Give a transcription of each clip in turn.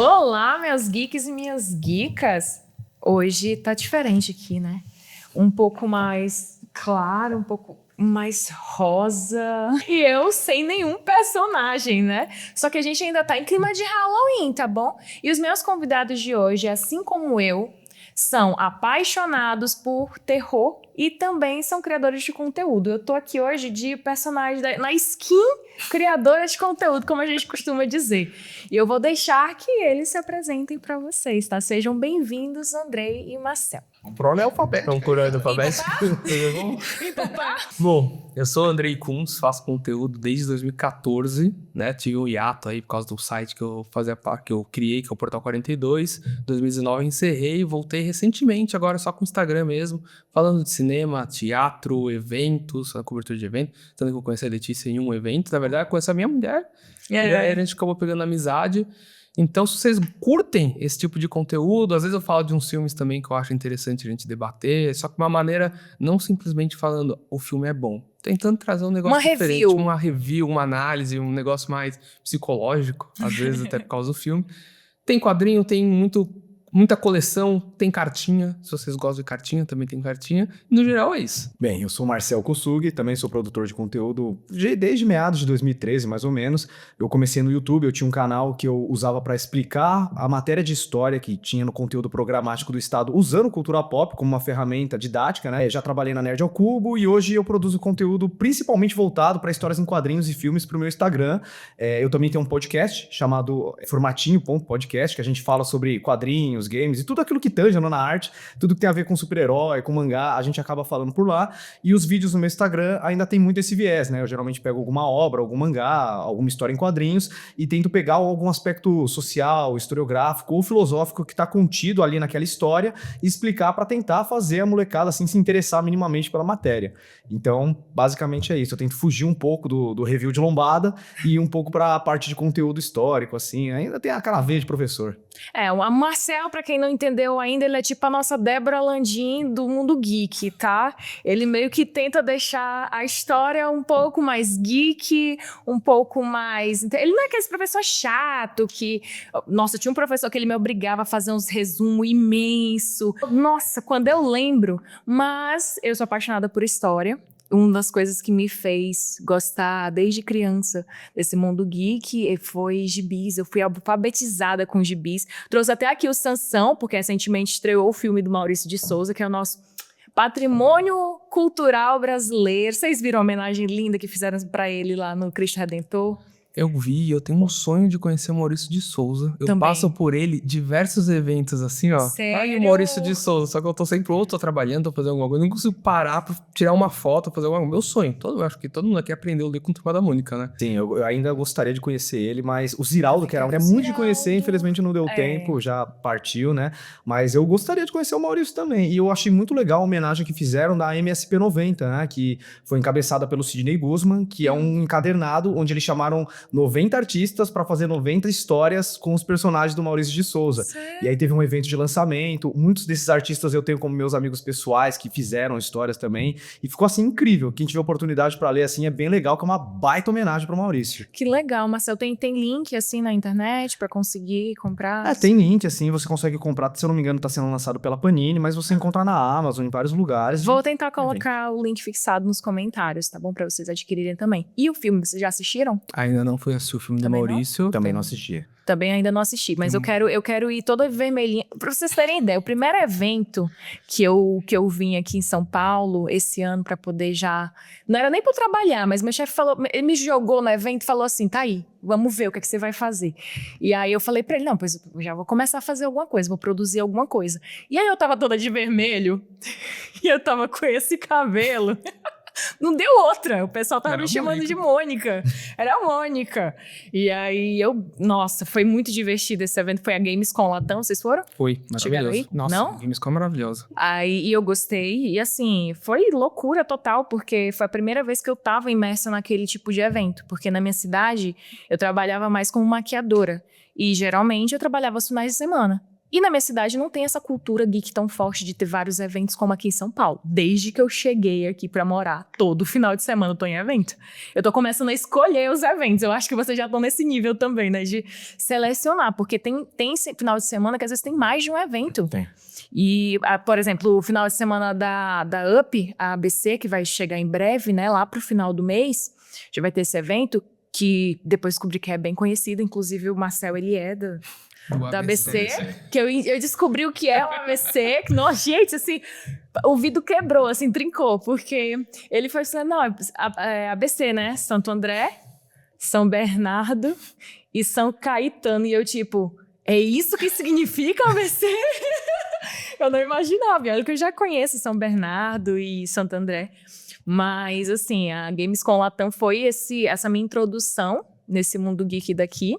Olá, meus geeks e minhas geekas! Hoje tá diferente aqui, né? Um pouco mais claro, um pouco mais rosa. E eu sem nenhum personagem, né? Só que a gente ainda tá em clima de Halloween, tá bom? E os meus convidados de hoje, assim como eu, são apaixonados por terror e também são criadores de conteúdo. Eu tô aqui hoje de personagem na skin criadora de conteúdo, como a gente costuma dizer. E eu vou deixar que eles se apresentem para vocês, tá? Sejam bem-vindos, Andrei e Marcel. Por ordem alfabética. Então, por ordem alfabética. Bom, eu sou o Andrei Kunz, faço conteúdo desde 2014, né? Tive um hiato aí por causa do site que eu fazia parte, que eu criei, que é o Portal 42. 2019 encerrei e voltei recentemente, agora só com o Instagram mesmo, falando de cinema, teatro, eventos, a cobertura de eventos. Tanto que eu conheci a Letícia em um evento, na verdade, eu conheci a minha mulher. E aí a gente acabou pegando amizade. Então, se vocês curtem esse tipo de conteúdo, às vezes eu falo de uns filmes também que eu acho interessante a gente debater, só que de uma maneira não simplesmente falando o filme é bom, tentando trazer um negócio diferente, uma review, uma análise, um negócio mais psicológico, às vezes até por causa do filme. Tem quadrinho, tem muita coleção, tem cartinha, se vocês gostam de cartinha, também tem cartinha. No geral é isso. Bem, eu sou o Marcel Kosugi, também sou produtor de conteúdo desde meados de 2013, mais ou menos. Eu comecei no YouTube, eu tinha um canal que eu usava para explicar a matéria de história que tinha no conteúdo programático do Estado, usando cultura pop como uma ferramenta didática, né? Eu já trabalhei na Nerd ao Cubo e hoje eu produzo conteúdo principalmente voltado para histórias em quadrinhos e filmes para o meu Instagram. Eu também tenho um podcast chamado Formatinho.podcast, que a gente fala sobre quadrinhos, games e tudo aquilo que tange na arte, tudo que tem a ver com super-herói, com mangá, a gente acaba falando por lá. E os vídeos no meu Instagram ainda tem muito esse viés, né? Eu geralmente pego alguma obra, algum mangá, alguma história em quadrinhos e tento pegar algum aspecto social, historiográfico ou filosófico que está contido ali naquela história e explicar para tentar fazer a molecada assim se interessar minimamente pela matéria. Então, basicamente é isso. Eu tento fugir um pouco do review de lombada e ir um pouco para a parte de conteúdo histórico, assim. Ainda tem aquela veia de professor. O Marcel, pra quem não entendeu ainda, ele é tipo a nossa Débora Landim do mundo geek, tá? Ele meio que tenta deixar a história um pouco mais geek, um pouco mais... Ele não é aquele professor chato que... Nossa, tinha um professor que ele me obrigava a fazer uns resumos imensos. Nossa, quando eu lembro. Mas eu sou apaixonada por história. Uma das coisas que me fez gostar desde criança desse mundo geek foi gibis. Eu fui alfabetizada com gibis. Trouxe até aqui o Sansão, porque recentemente estreou o filme do Maurício de Souza, que é o nosso patrimônio cultural brasileiro. Vocês viram a homenagem linda que fizeram para ele lá no Cristo Redentor? Eu vi, eu tenho um sonho de conhecer o Maurício de Souza. Eu Também. passo por ele diversos eventos, assim, ó. Sério? Ai, o Maurício de Souza. Só que eu tô sempre ou tô trabalhando, tô fazendo alguma coisa. Eu não consigo parar pra tirar uma foto, fazer alguma coisa. Meu sonho. Eu acho que todo mundo aqui aprendeu a ler com Turma da Mônica, né? Sim, eu ainda gostaria de conhecer ele, mas o Ziraldo, que era muito de conhecer, infelizmente não deu tempo, já partiu, né? Mas eu gostaria de conhecer o Maurício também. E eu achei muito legal a homenagem que fizeram da MSP 90, né? Que foi encabeçada pelo Sidney Guzman, que é um encadernado onde eles chamaram 90 artistas para fazer 90 histórias com os personagens do Maurício de Souza. Sério? E aí teve um evento de lançamento, muitos desses artistas eu tenho como meus amigos pessoais que fizeram histórias também, e ficou assim incrível. Quem tiver oportunidade para ler assim é bem legal, que é uma baita homenagem pro Maurício. Que legal, Marcel. Tem link assim na internet para conseguir comprar? Tem link, assim, você consegue comprar, se eu não me engano tá sendo lançado pela Panini, mas você encontra na Amazon, em vários lugares. Vou tentar colocar o link fixado nos comentários, tá bom? Pra vocês adquirirem também. E o filme, vocês já assistiram? Ainda não fui assistir o filme do Maurício. Também não assisti. Também ainda não assisti, mas eu quero ir toda vermelhinha. Pra vocês terem ideia, o primeiro evento que eu vim aqui em São Paulo esse ano pra poder já... Não era nem pra eu trabalhar, mas meu chefe falou, ele me jogou no evento e falou assim, tá aí, vamos ver o que é que você vai fazer. E aí eu falei pra ele, não, pois eu já vou começar a fazer alguma coisa, vou produzir alguma coisa. E aí eu tava toda de vermelho e eu tava com esse cabelo... Não deu outra, o pessoal tava me chamando de Mônica. Era a Mônica. E aí nossa, foi muito divertido esse evento. Foi a Gamescom Latão, vocês foram? Foi, maravilhoso. Nossa, não? Gamescom é maravilhoso. Aí eu gostei, e assim, foi loucura total, porque foi a primeira vez que eu tava imersa naquele tipo de evento. Porque na minha cidade, eu trabalhava mais como maquiadora. E geralmente eu trabalhava aos finais de semana. E na minha cidade não tem essa cultura geek tão forte de ter vários eventos como aqui em São Paulo. Desde que eu cheguei aqui pra morar, todo final de semana eu tô em evento. Eu tô começando a escolher os eventos. Eu acho que vocês já estão nesse nível também, né? De selecionar. Porque tem final de semana que às vezes tem mais de um evento. Tem. E, por exemplo, o final de semana da UP, a ABC, que vai chegar em breve, né? Lá pro final do mês, já vai ter esse evento, que depois descobri que é bem conhecido. Inclusive o Marcel, ele é da ABC, que eu descobri o que é o ABC, que, nossa, gente, assim, o vidro quebrou, assim, trincou, porque ele foi assim, não, ABC, né, Santo André, São Bernardo e São Caetano, e eu, tipo, é isso que significa ABC? Eu não imaginava, olha que eu já conheço São Bernardo e Santo André, mas, assim, a Gamescom Latam foi essa minha introdução nesse mundo geek daqui.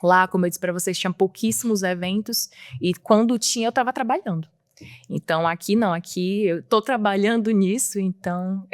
Lá, como eu disse para vocês, tinha pouquíssimos eventos e quando tinha, eu estava trabalhando. Então, aqui não, aqui eu estou trabalhando nisso, então,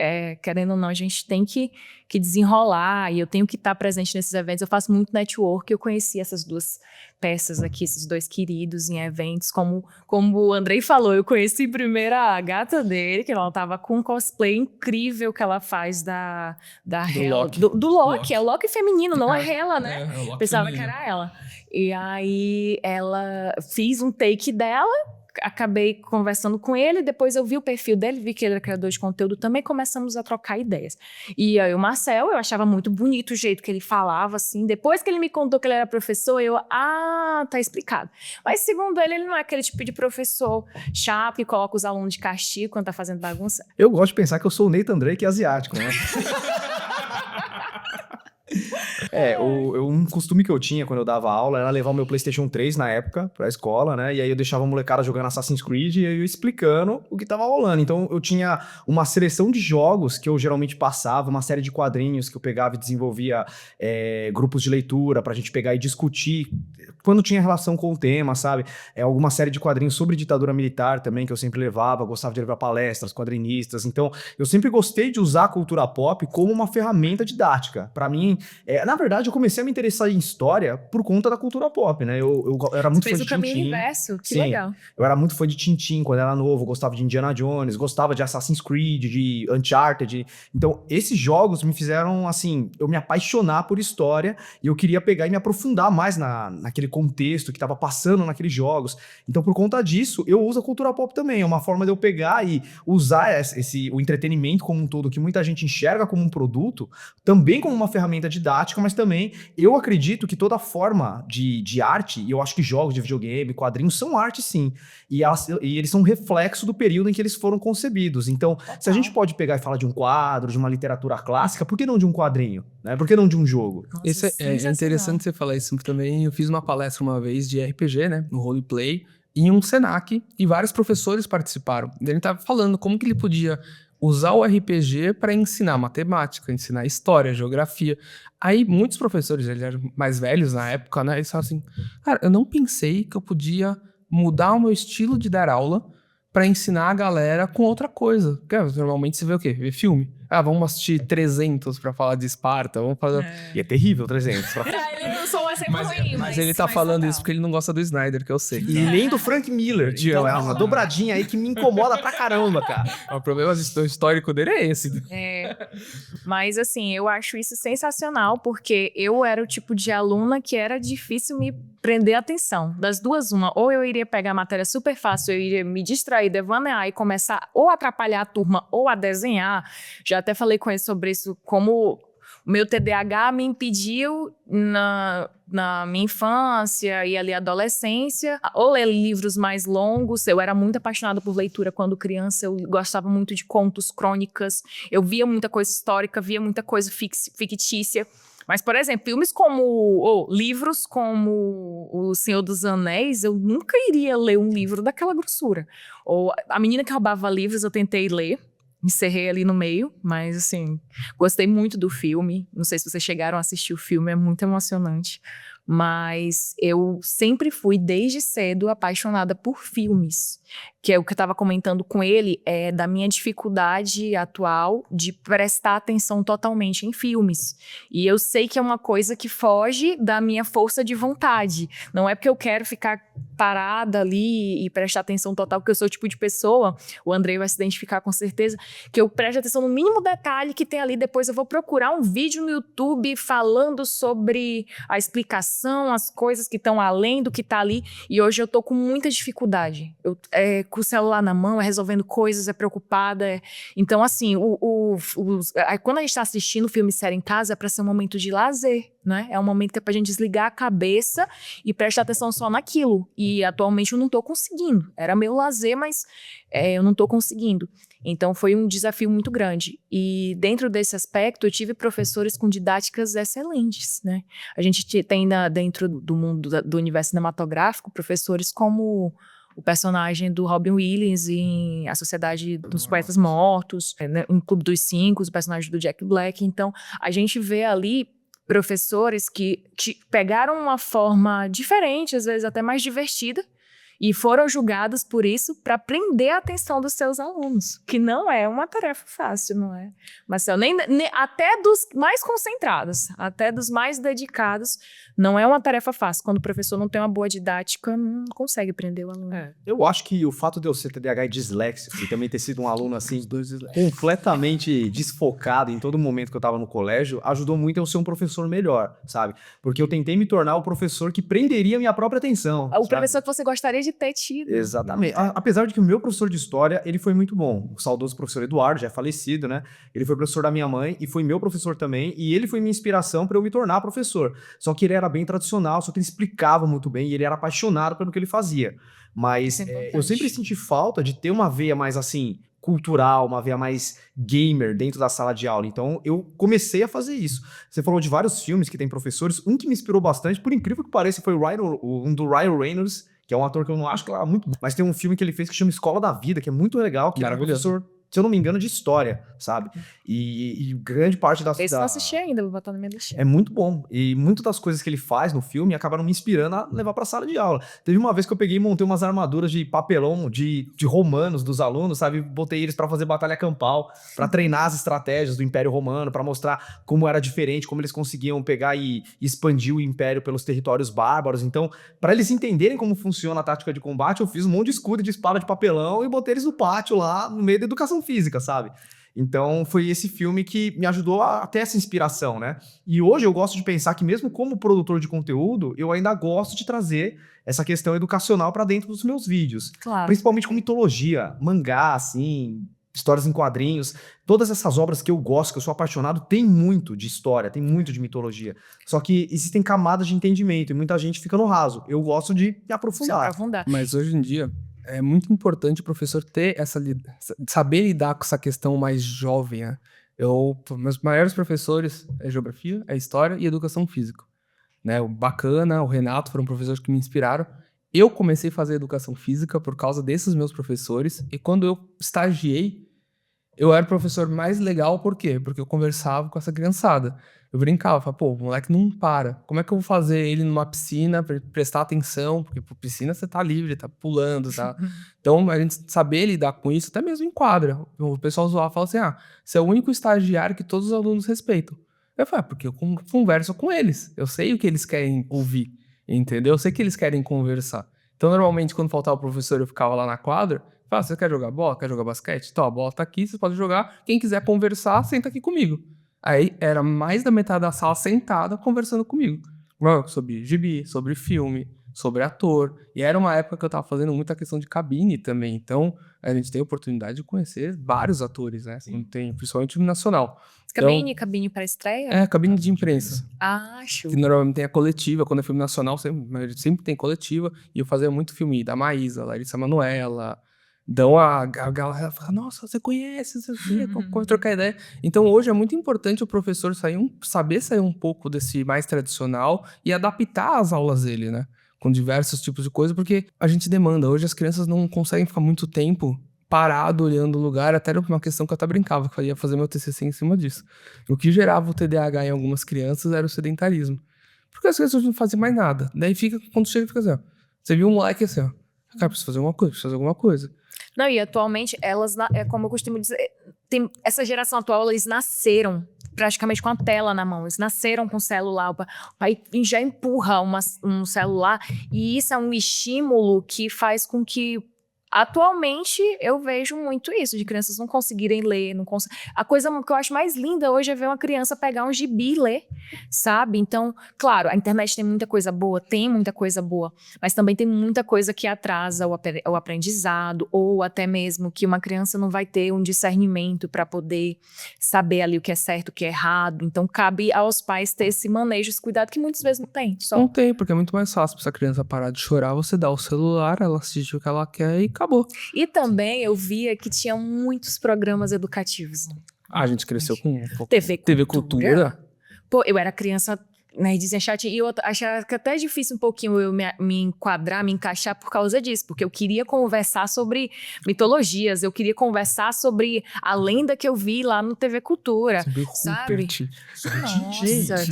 querendo ou não, a gente tem que desenrolar e eu tenho que estar presente nesses eventos. Eu faço muito network, eu conheci essas duas peças aqui, esses dois queridos em eventos, como o Andrei falou, eu conheci primeiro a gata dele, que ela estava com um cosplay incrível que ela faz da Hela, do Loki, é o Loki feminino, não é Hela, né? É o Loki Pensava feminino. que era ela. E aí, ela fiz um take dela, acabei conversando com ele, depois eu vi o perfil dele, vi que ele era criador de conteúdo também, começamos a trocar ideias. E aí o Marcel, eu achava muito bonito o jeito que ele falava, assim, depois que ele me contou que ele era professor, tá explicado. Mas segundo ele não é aquele tipo de professor chato que coloca os alunos de castigo quando tá fazendo bagunça. Eu gosto de pensar que eu sou o Nathan Drake asiático, né? Um costume que eu tinha quando eu dava aula era levar o meu PlayStation 3 na época pra escola, né? E aí eu deixava a molecada jogando Assassin's Creed e eu ia explicando o que tava rolando. Então eu tinha uma seleção de jogos que eu geralmente passava, uma série de quadrinhos que eu pegava e desenvolvia grupos de leitura pra gente pegar e discutir quando tinha relação com o tema, sabe? Alguma série de quadrinhos sobre ditadura militar também que eu sempre levava, gostava de levar palestras, quadrinistas. Então eu sempre gostei de usar a cultura pop como uma ferramenta didática. Pra mim, na verdade, eu comecei a me interessar em história por conta da cultura pop, né? Eu era muito fã Fez de o caminho Tintin. inverso, que Sim, legal. eu era muito fã de Tintin quando era novo, gostava de Indiana Jones, gostava de Assassin's Creed, de Uncharted. Então, esses jogos me fizeram, assim, eu me apaixonar por história e eu queria pegar e me aprofundar mais naquele contexto que estava passando naqueles jogos. Então, por conta disso, eu uso a cultura pop também. É uma forma de eu pegar e usar o entretenimento como um todo, que muita gente enxerga como um produto, também como uma ferramenta didática, mas também eu acredito que toda forma de arte, e eu acho que jogos de videogame, quadrinhos, são arte sim, e eles são um reflexo do período em que eles foram concebidos. Então, se a gente pode pegar e falar de um quadro, de uma literatura clássica, por que não de um quadrinho? Né? Por que não de um jogo? Nossa, Isso é interessante você falar isso também. Eu fiz uma palestra uma vez de RPG, né? No Roleplay, em um Senac, e vários professores participaram. Ele estava falando como que ele podia usar o RPG para ensinar matemática, ensinar história, geografia. Aí muitos professores, eles eram mais velhos na época, né? Eles falaram assim, cara, eu não pensei que eu podia mudar o meu estilo de dar aula para ensinar a galera com outra coisa. Porque normalmente você vê o quê? Vê filme. Vamos assistir 300 para falar de Esparta, vamos fazer... E é terrível, 300. Ele não sou assim ruim, Mas ele tá falando isso porque ele não gosta do Snyder, que eu sei. E nem do Frank Miller. Então, é uma dobradinha aí que me incomoda pra caramba, cara. O problema histórico dele é esse. Mas assim, eu acho isso sensacional, porque eu era o tipo de aluna que era difícil me prender a atenção. Das duas, uma, ou eu iria pegar a matéria super fácil, eu iria me distrair, devanear e começar ou a atrapalhar a turma ou a desenhar. Já até falei com ele sobre isso, como o meu TDAH me impediu na minha infância e ali adolescência, ou ler livros mais longos. Eu era muito apaixonada por leitura quando criança, eu gostava muito de contos, crônicas, eu via muita coisa histórica, via muita coisa fictícia. Mas, por exemplo, livros como O Senhor dos Anéis, eu nunca iria ler um livro daquela grossura. Ou A Menina que Roubava Livros, eu tentei ler, encerrei ali no meio, mas assim, gostei muito do filme. Não sei se vocês chegaram a assistir o filme, é muito emocionante. Mas eu sempre fui, desde cedo, apaixonada por filmes. Que é o que eu estava comentando com ele, da minha dificuldade atual de prestar atenção totalmente em filmes. E eu sei que é uma coisa que foge da minha força de vontade. Não é porque eu quero ficar parada ali e prestar atenção total, porque eu sou o tipo de pessoa, o Andrei vai se identificar com certeza, que eu presto atenção no mínimo detalhe que tem ali, depois eu vou procurar um vídeo no YouTube falando sobre a explicação, as coisas que estão além do que está ali, e hoje eu tô com muita dificuldade. Com o celular na mão, resolvendo coisas, preocupada. Então, assim, quando a gente está assistindo filme e série em casa, é para ser um momento de lazer, né? É um momento que é pra gente desligar a cabeça e prestar atenção só naquilo. E atualmente eu não tô conseguindo. Era meu lazer, mas eu não tô conseguindo. Então foi um desafio muito grande. E dentro desse aspecto, eu tive professores com didáticas excelentes, né? A gente tem dentro do mundo do universo cinematográfico, professores como o personagem do Robin Williams em A Sociedade dos Poetas Mortos, né? Em Clube dos Cinco, o personagem do Jack Black. Então, a gente vê ali professores que pegaram uma forma diferente, às vezes até mais divertida, e foram julgados por isso para prender a atenção dos seus alunos, que não é uma tarefa fácil, não é? Marcel, até dos mais concentrados, até dos mais dedicados, não é uma tarefa fácil. Quando o professor não tem uma boa didática, não consegue prender o aluno. Eu acho que o fato de eu ser TDAH e disléxico, e também ter sido um aluno assim, completamente desfocado em todo momento que eu tava no colégio, ajudou muito a eu ser um professor melhor, sabe? Porque eu tentei me tornar o professor que prenderia minha própria atenção. O professor que você gostaria de ter tido. Exatamente. Apesar de que o meu professor de história, ele foi muito bom. O saudoso professor Eduardo, já é falecido, né? Ele foi professor da minha mãe e foi meu professor também, e ele foi minha inspiração para eu me tornar professor. Só que ele era bem tradicional, só que ele explicava muito bem e ele era apaixonado pelo que ele fazia. Mas eu sempre senti falta de ter uma veia mais assim, cultural, uma veia mais gamer dentro da sala de aula. Então eu comecei a fazer isso. Você falou de vários filmes que tem professores. Um que me inspirou bastante, por incrível que pareça, foi um do Ryan Reynolds, que é um ator que eu não acho que é muito bom. Mas tem um filme que ele fez que chama Escola da Vida, que é muito legal, que é um professor, se eu não me engano, de história, sabe? E grande parte das... Esse eu não assisti ainda, vou botar na minha lista. É muito bom. E muitas das coisas que ele faz no filme acabaram me inspirando a levar pra sala de aula. Teve uma vez que eu peguei e montei umas armaduras de papelão de romanos dos alunos, sabe? Botei eles pra fazer batalha campal, pra treinar as estratégias do Império Romano, pra mostrar como era diferente, como eles conseguiam pegar e expandir o Império pelos territórios bárbaros. Então, pra eles entenderem como funciona a tática de combate, eu fiz um monte de escudo e de espada de papelão e botei eles no pátio lá, no meio da educação física, sabe? Então foi esse filme que me ajudou a ter essa inspiração, né? E hoje eu gosto de pensar que mesmo como produtor de conteúdo, eu ainda gosto de trazer essa questão educacional para dentro dos meus vídeos. Claro. Principalmente com mitologia, mangá, assim, histórias em quadrinhos. Todas essas obras que eu gosto, que eu sou apaixonado, tem muito de história, tem muito de mitologia. Só que existem camadas de entendimento e muita gente fica no raso. Eu gosto de me aprofundar. Mas hoje em dia... é muito importante o professor ter saber lidar com essa questão mais jovem, né? Meus maiores professores é geografia, é história e educação física, né? O Bacana, o Renato foram professores que me inspiraram. Eu comecei a fazer educação física por causa desses meus professores, e quando eu estagiei, eu era o professor mais legal, por quê? Porque eu conversava com essa criançada. Eu brincava, falava, pô, o moleque não para. Como é que eu vou fazer ele numa piscina pra ele prestar atenção? Porque por piscina você tá livre, tá pulando, tá? Então, a gente saber lidar com isso, até mesmo em quadra. O pessoal zoava, fala assim, você é o único estagiário que todos os alunos respeitam. Eu falei, porque eu converso com eles. Eu sei o que eles querem ouvir, entendeu? Eu sei que eles querem conversar. Então, normalmente, quando faltava o professor, eu ficava lá na quadra. Falava, você quer jogar bola? Quer jogar basquete? Então, a bola tá aqui, você pode jogar. Quem quiser conversar, senta aqui comigo. Aí era mais da metade da sala sentada conversando comigo. Sobre gibi, sobre filme, sobre ator. E era uma época que eu tava fazendo muita questão de cabine também. Então, a gente tem a oportunidade de conhecer vários atores, né? Tem, principalmente o nacional. Cabine para estreia? É, cabine de imprensa. Show. Que normalmente tem a coletiva. Quando é filme nacional, sempre tem coletiva. E eu fazia muito filme da Maísa, Larissa Manoela. Então a galera fala, nossa, você conhece, como trocar ideia. Então hoje é muito importante o professor saber sair um pouco desse mais tradicional e adaptar as aulas dele, né? Com diversos tipos de coisa, porque a gente demanda. Hoje as crianças não conseguem ficar muito tempo parado olhando o lugar, até era uma questão que eu até brincava, que eu ia fazer meu TCC em cima disso. O que gerava o TDAH em algumas crianças era o sedentarismo. Porque as crianças não fazem mais nada. Daí quando chega, fica assim, ó. Você viu um moleque assim, ó. Cara, preciso fazer alguma coisa. Não, e atualmente elas, como eu costumo dizer, essa geração atual, eles nasceram praticamente com a tela na mão. Eles nasceram com o celular. O pai já empurra um celular. E isso é um estímulo que faz com que... Atualmente, eu vejo muito isso, de crianças não conseguirem ler. A coisa que eu acho mais linda hoje é ver uma criança pegar um gibi e ler, sabe? Então, claro, a internet tem muita coisa boa, mas também tem muita coisa que atrasa o aprendizado, ou até mesmo que uma criança não vai ter um discernimento para poder saber ali o que é certo, o que é errado. Então, cabe aos pais ter esse manejo, esse cuidado que muitas vezes não tem. Não tem, porque é muito mais fácil pra essa criança parar de chorar, você dá o celular, ela assiste o que ela quer e acabou. E também eu via que tinha muitos programas educativos. A gente cresceu com TV Cultura. Pô, eu era criança, né, dizia chat, e eu achava que até é difícil um pouquinho eu me enquadrar, me encaixar por causa disso, porque eu queria conversar sobre mitologias, eu queria conversar sobre a lenda que eu vi lá no TV Cultura, sabe?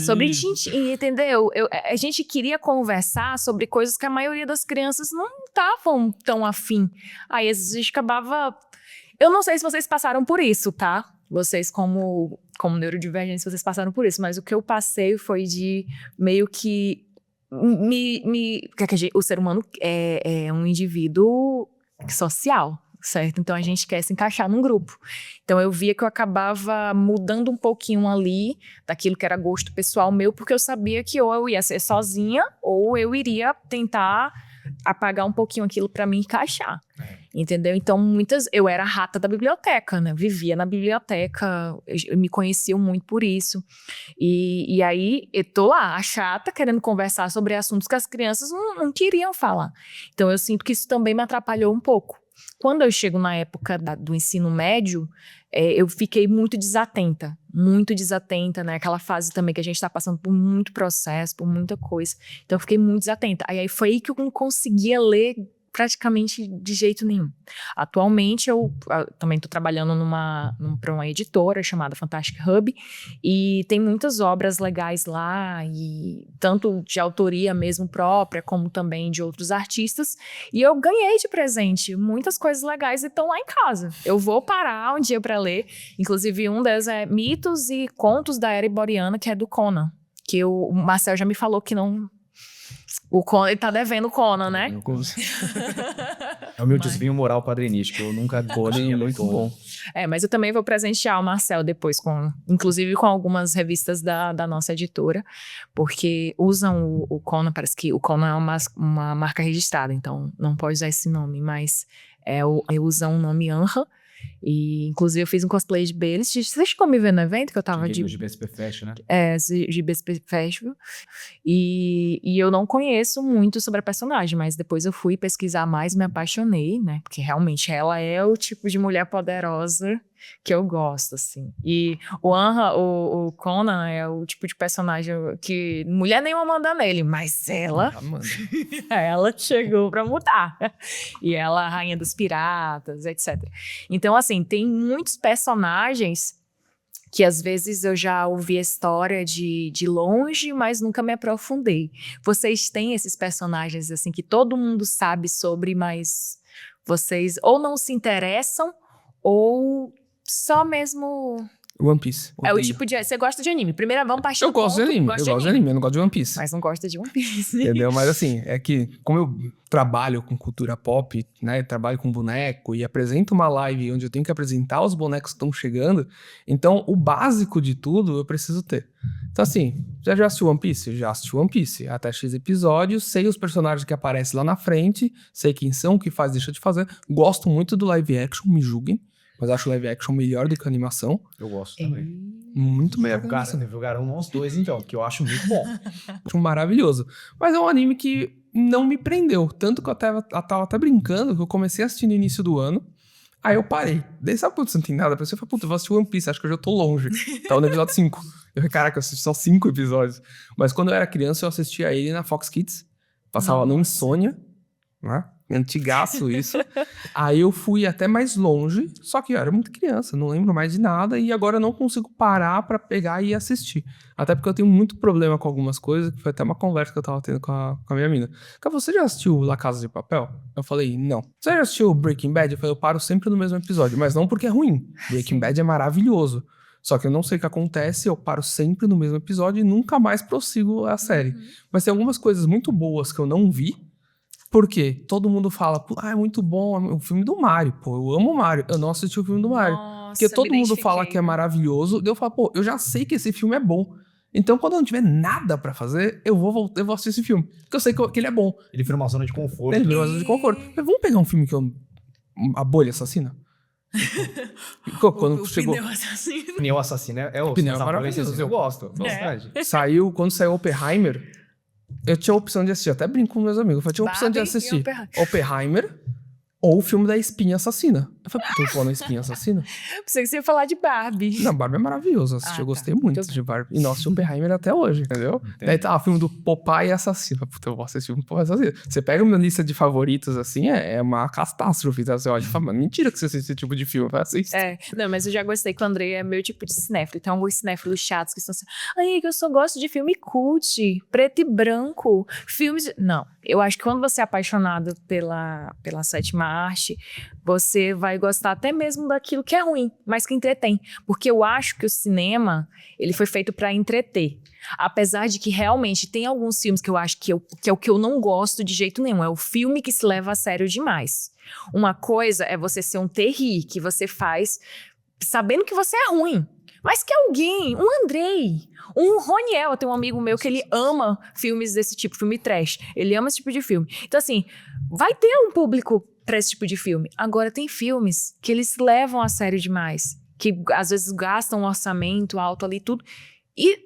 Sobre Tintin, entendeu? A gente queria conversar sobre coisas que a maioria das crianças não estavam tão afim. Aí às vezes acabava... Eu não sei se vocês passaram por isso, tá? Vocês como neurodivergentes, vocês passaram por isso, mas o que eu passei foi de meio que o ser humano é um indivíduo social, certo? Então a gente quer se encaixar num grupo. Então eu via que eu acabava mudando um pouquinho ali daquilo que era gosto pessoal meu, porque eu sabia que ou eu ia ser sozinha ou eu iria tentar apagar um pouquinho aquilo pra me encaixar. Entendeu? Então, eu era a rata da biblioteca, né? Vivia na biblioteca, me conheciam muito por isso. E aí, eu tô lá, a chata, querendo conversar sobre assuntos que as crianças não queriam falar. Então, eu sinto que isso também me atrapalhou um pouco. Quando eu chego na época do ensino médio, eu fiquei muito desatenta, né? Aquela fase também que a gente tá passando por muito processo, por muita coisa. Então, eu fiquei muito desatenta. Aí foi aí que eu não conseguia ler praticamente de jeito nenhum. Atualmente, eu também estou trabalhando para uma editora chamada Fantastic Hub, e tem muitas obras legais lá, e tanto de autoria mesmo própria, como também de outros artistas, e eu ganhei de presente muitas coisas legais e estão lá em casa. Eu vou parar um dia para ler, inclusive um deles é Mitos e Contos da Era Iboriana, que é do Conan, que o Marcel já me falou que não... O Conan, ele tá devendo o Conan, né? É o meu desvio moral padrinístico. Eu nunca gostei, é muito bom. Mas eu também vou presentear o Marcel depois, inclusive com algumas revistas da nossa editora, porque usam o Conan, parece que o Conan é uma marca registrada, então não pode usar esse nome, mas usam o nome Anha. E inclusive eu fiz um cosplay de Belis. Vocês ficam me vendo no evento que eu tava de GBSP Festival, né? GBSP Festival. E eu não conheço muito sobre a personagem, mas depois eu fui pesquisar mais, me apaixonei, né? Porque realmente ela é o tipo de mulher poderosa que eu gosto, assim. E o Anha, o Conan, é o tipo de personagem que mulher nenhuma manda nele, mas ela chegou pra mudar. E ela é a rainha dos piratas, etc. Então, assim, tem muitos personagens que às vezes eu já ouvi a história de longe, mas nunca me aprofundei. Vocês têm esses personagens, assim, que todo mundo sabe sobre, mas vocês ou não se interessam, ou só mesmo... One Piece. É o tipo de... Você gosta de anime. Primeiro, vamos partir do ponto. Eu gosto de anime, eu não gosto de One Piece. Mas não gosta de One Piece. Entendeu? Mas assim, é que como eu trabalho com cultura pop, né, trabalho com boneco e apresento uma live onde eu tenho que apresentar os bonecos que estão chegando, então o básico de tudo eu preciso ter. Então assim, já assistiu One Piece? Já assisti One Piece. Até X episódios, sei os personagens que aparecem lá na frente, sei quem são, o que faz, deixa de fazer. Gosto muito do live action, me julguem. Mas acho o live action melhor do que a animação. Eu gosto também. Muito melhor que a animação. Jogaram nós dois, então, que eu acho muito bom. Acho maravilhoso. Mas é um anime que não me prendeu. Tanto que eu tava até brincando, que eu comecei a assistir no início do ano. Aí eu parei. Daí sabe quando você não tem nada pra você? Eu falei, puta, eu vou assistir One Piece, acho que eu já tô longe. Tava no episódio 5. Eu falei, caraca, eu assisti só 5 episódios. Mas quando eu era criança, eu assistia ele na Fox Kids. Passava no Insônia, né? Antigaço isso. Aí eu fui até mais longe, só que eu era muito criança, não lembro mais de nada, e agora eu não consigo parar pra pegar e assistir. Até porque eu tenho muito problema com algumas coisas, que foi até uma conversa que eu tava tendo com a minha mina. Cara, você já assistiu La Casa de Papel? Eu falei, não. Você já assistiu Breaking Bad? Eu falei, eu paro sempre no mesmo episódio, mas não porque é ruim. Breaking Bad é maravilhoso. Só que eu não sei o que acontece, eu paro sempre no mesmo episódio e nunca mais prossigo a série. Mas tem algumas coisas muito boas que eu não vi. Por quê? Todo mundo fala, é muito bom, é o filme do Mario. Pô, eu amo o Mario. Eu não assisti o filme do Mario. Nossa, Porque todo me mundo fala identifiquei. que é maravilhoso. Daí eu falo, pô, eu já sei que esse filme é bom. Então, quando eu não tiver nada pra fazer, eu vou assistir esse filme. Porque eu sei que ele é bom. Ele vira uma zona de conforto. Ele vira uma zona de conforto. Mas vamos pegar um filme que eu... A Bolha Assassina? Quando O chegou... pneu assassino. Pneu Assassino é o Pneu é essa maravilhoso. polêmica, eu gosto bastante. Quando saiu Oppenheimer, eu tinha a opção de assistir. Eu até brinco com meus amigos. Eu falei, tinha a opção de Barbie e assistir Oppenheimer. Oppenheimer ou o filme da Espinha Assassina. Eu falei, puta, eu vou na Espinha Assassina? Pensei que você ia falar de Barbie. Não, Barbie é maravilhoso. Eu assisti, Ah, eu gostei tá. muito Muito de Barbie. E não assisti Oppenheimer até hoje, entendeu? Daí tá, o filme do Popeye Assassino. Puta, eu vou assistir o filme do Popeye Assassino. Você pega uma lista de favoritos, assim, é uma catástrofe. Tá? Você olha e fala, mano, mentira que você assiste esse tipo de filme. Vai assistir. Não, mas eu já gostei que o Andrei é meu tipo de cinéfilo. Tem alguns cinéfilos chatos que estão assim, ai, que eu só gosto de filme cult, preto e branco, filmes... Não, eu acho que quando você é apaixonado pela sétima arte, você vai gostar até mesmo daquilo que é ruim, mas que entretém. Porque eu acho que o cinema, ele foi feito pra entreter. Apesar de que realmente tem alguns filmes que eu acho que é o que eu não gosto de jeito nenhum. É o filme que se leva a sério demais. Uma coisa é você ser um terri, que você faz sabendo que você é ruim. Mas que alguém, um Andrei, um Roniel, eu tenho um amigo meu que ele ama filmes desse tipo, filme trash. Ele ama esse tipo de filme. Então assim, vai ter um público pra esse tipo de filme. Agora tem filmes que eles se levam a sério demais. Que às vezes gastam um orçamento alto ali e tudo. E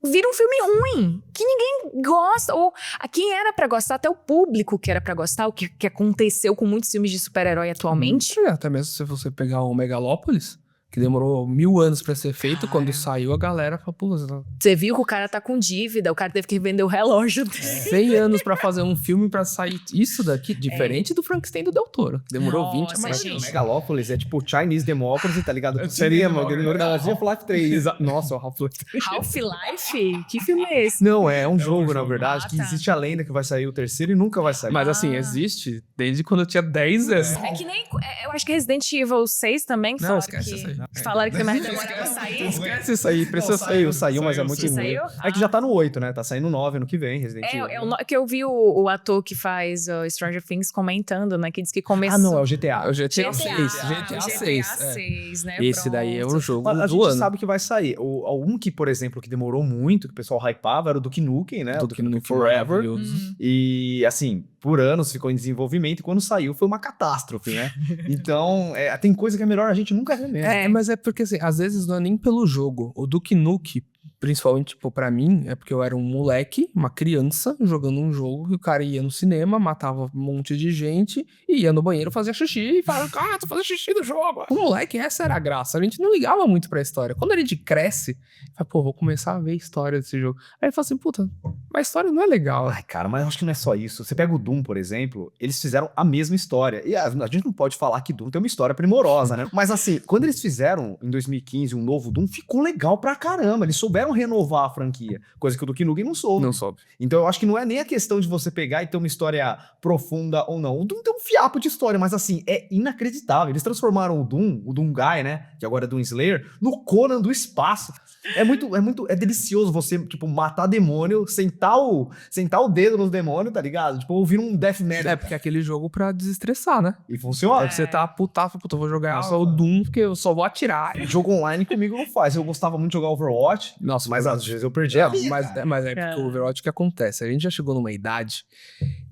vira um filme ruim, que ninguém gosta, ou a quem era pra gostar, até o público que era pra gostar, o que aconteceu com muitos filmes de super-herói atualmente. Até mesmo se você pegar o Megalópolis, que demorou 1000 anos pra ser feito, quando saiu a galera falou, pô, Você viu que o cara tá com dívida, o cara teve que vender o relógio dele. 100 anos pra fazer um filme pra sair isso daqui, diferente do Frankenstein do Del Toro, que demorou Nossa, 20 anos. gente. Megalópolis é tipo Chinese Democracy, tá ligado? Cinema, Half-Life 3. Nossa, o Half-Life 3. Half-Life? Que filme é esse? Não, é um jogo, na verdade, Ah, que tá. existe a lenda que vai sair o terceiro e nunca vai sair. Mas assim, existe desde quando eu tinha 10 anos. É que nem. Eu acho que Resident Evil 6 também Não, falaram esquece que. isso aí. Falaram que tem mais demora pra sair. Esquece isso aí, precisa Saiu, mas é muito ruim. Saiu? É que já tá no 8, né? Tá saindo 9 ano que vem, Resident Evil. Que eu vi o ator que faz Stranger Things comentando, né? Que diz que começou. Ah, não, é o GTA. É o GTA 6. GTA GTA 6. 6, né? Esse daí é o Pronto. jogo Mas a do gente ano. sabe que vai sair. Um que, por exemplo, que demorou muito, que o pessoal hypava, era o Duke Nukem, né? O Tudo que não Forever. Forever. E, assim, por anos ficou em desenvolvimento e quando saiu foi uma catástrofe, né? Então, tem coisa que é melhor a gente nunca ver mesmo. É, mas é porque, assim, às vezes não é nem pelo jogo. O Duke Nukem, principalmente, tipo, pra mim, é porque eu era um moleque, uma criança, jogando um jogo que o cara ia no cinema, matava um monte de gente, e ia no banheiro, fazia xixi, e falava, tô fazendo xixi no jogo. O moleque, essa era a graça. A gente não ligava muito pra história. Quando a gente cresce, fala, pô, vou começar a ver a história desse jogo. Aí fala assim, puta, mas a história não é legal. Ai, cara, mas eu acho que não é só isso. Você pega o Doom, por exemplo, eles fizeram a mesma história. E a gente não pode falar que Doom tem uma história primorosa, né? Mas assim, quando eles fizeram, em 2015, um novo Doom, ficou legal pra caramba. Eles souberam renovar a franquia, coisa que o Duke Nukem não soube. Não soube. Então eu acho que não é nem a questão de você pegar e ter uma história profunda ou não. O Doom tem um fiapo de história, mas assim, é inacreditável. Eles transformaram o Doom Guy, né, que agora é Doom Slayer, no Conan do espaço. É delicioso você, tipo, matar demônio, sentar o dedo nos demônios, tá ligado? Tipo, ouvir um death metal. É, porque é aquele jogo pra desestressar, né? E funciona. Você tá putaço, puta, eu vou jogar só o Doom, porque eu só vou atirar. Jogo online comigo não faz. Eu gostava muito de jogar Overwatch, Nossa, mas às vezes eu perdi a vida. Mas é porque o Overwatch, o que acontece? A gente já chegou numa idade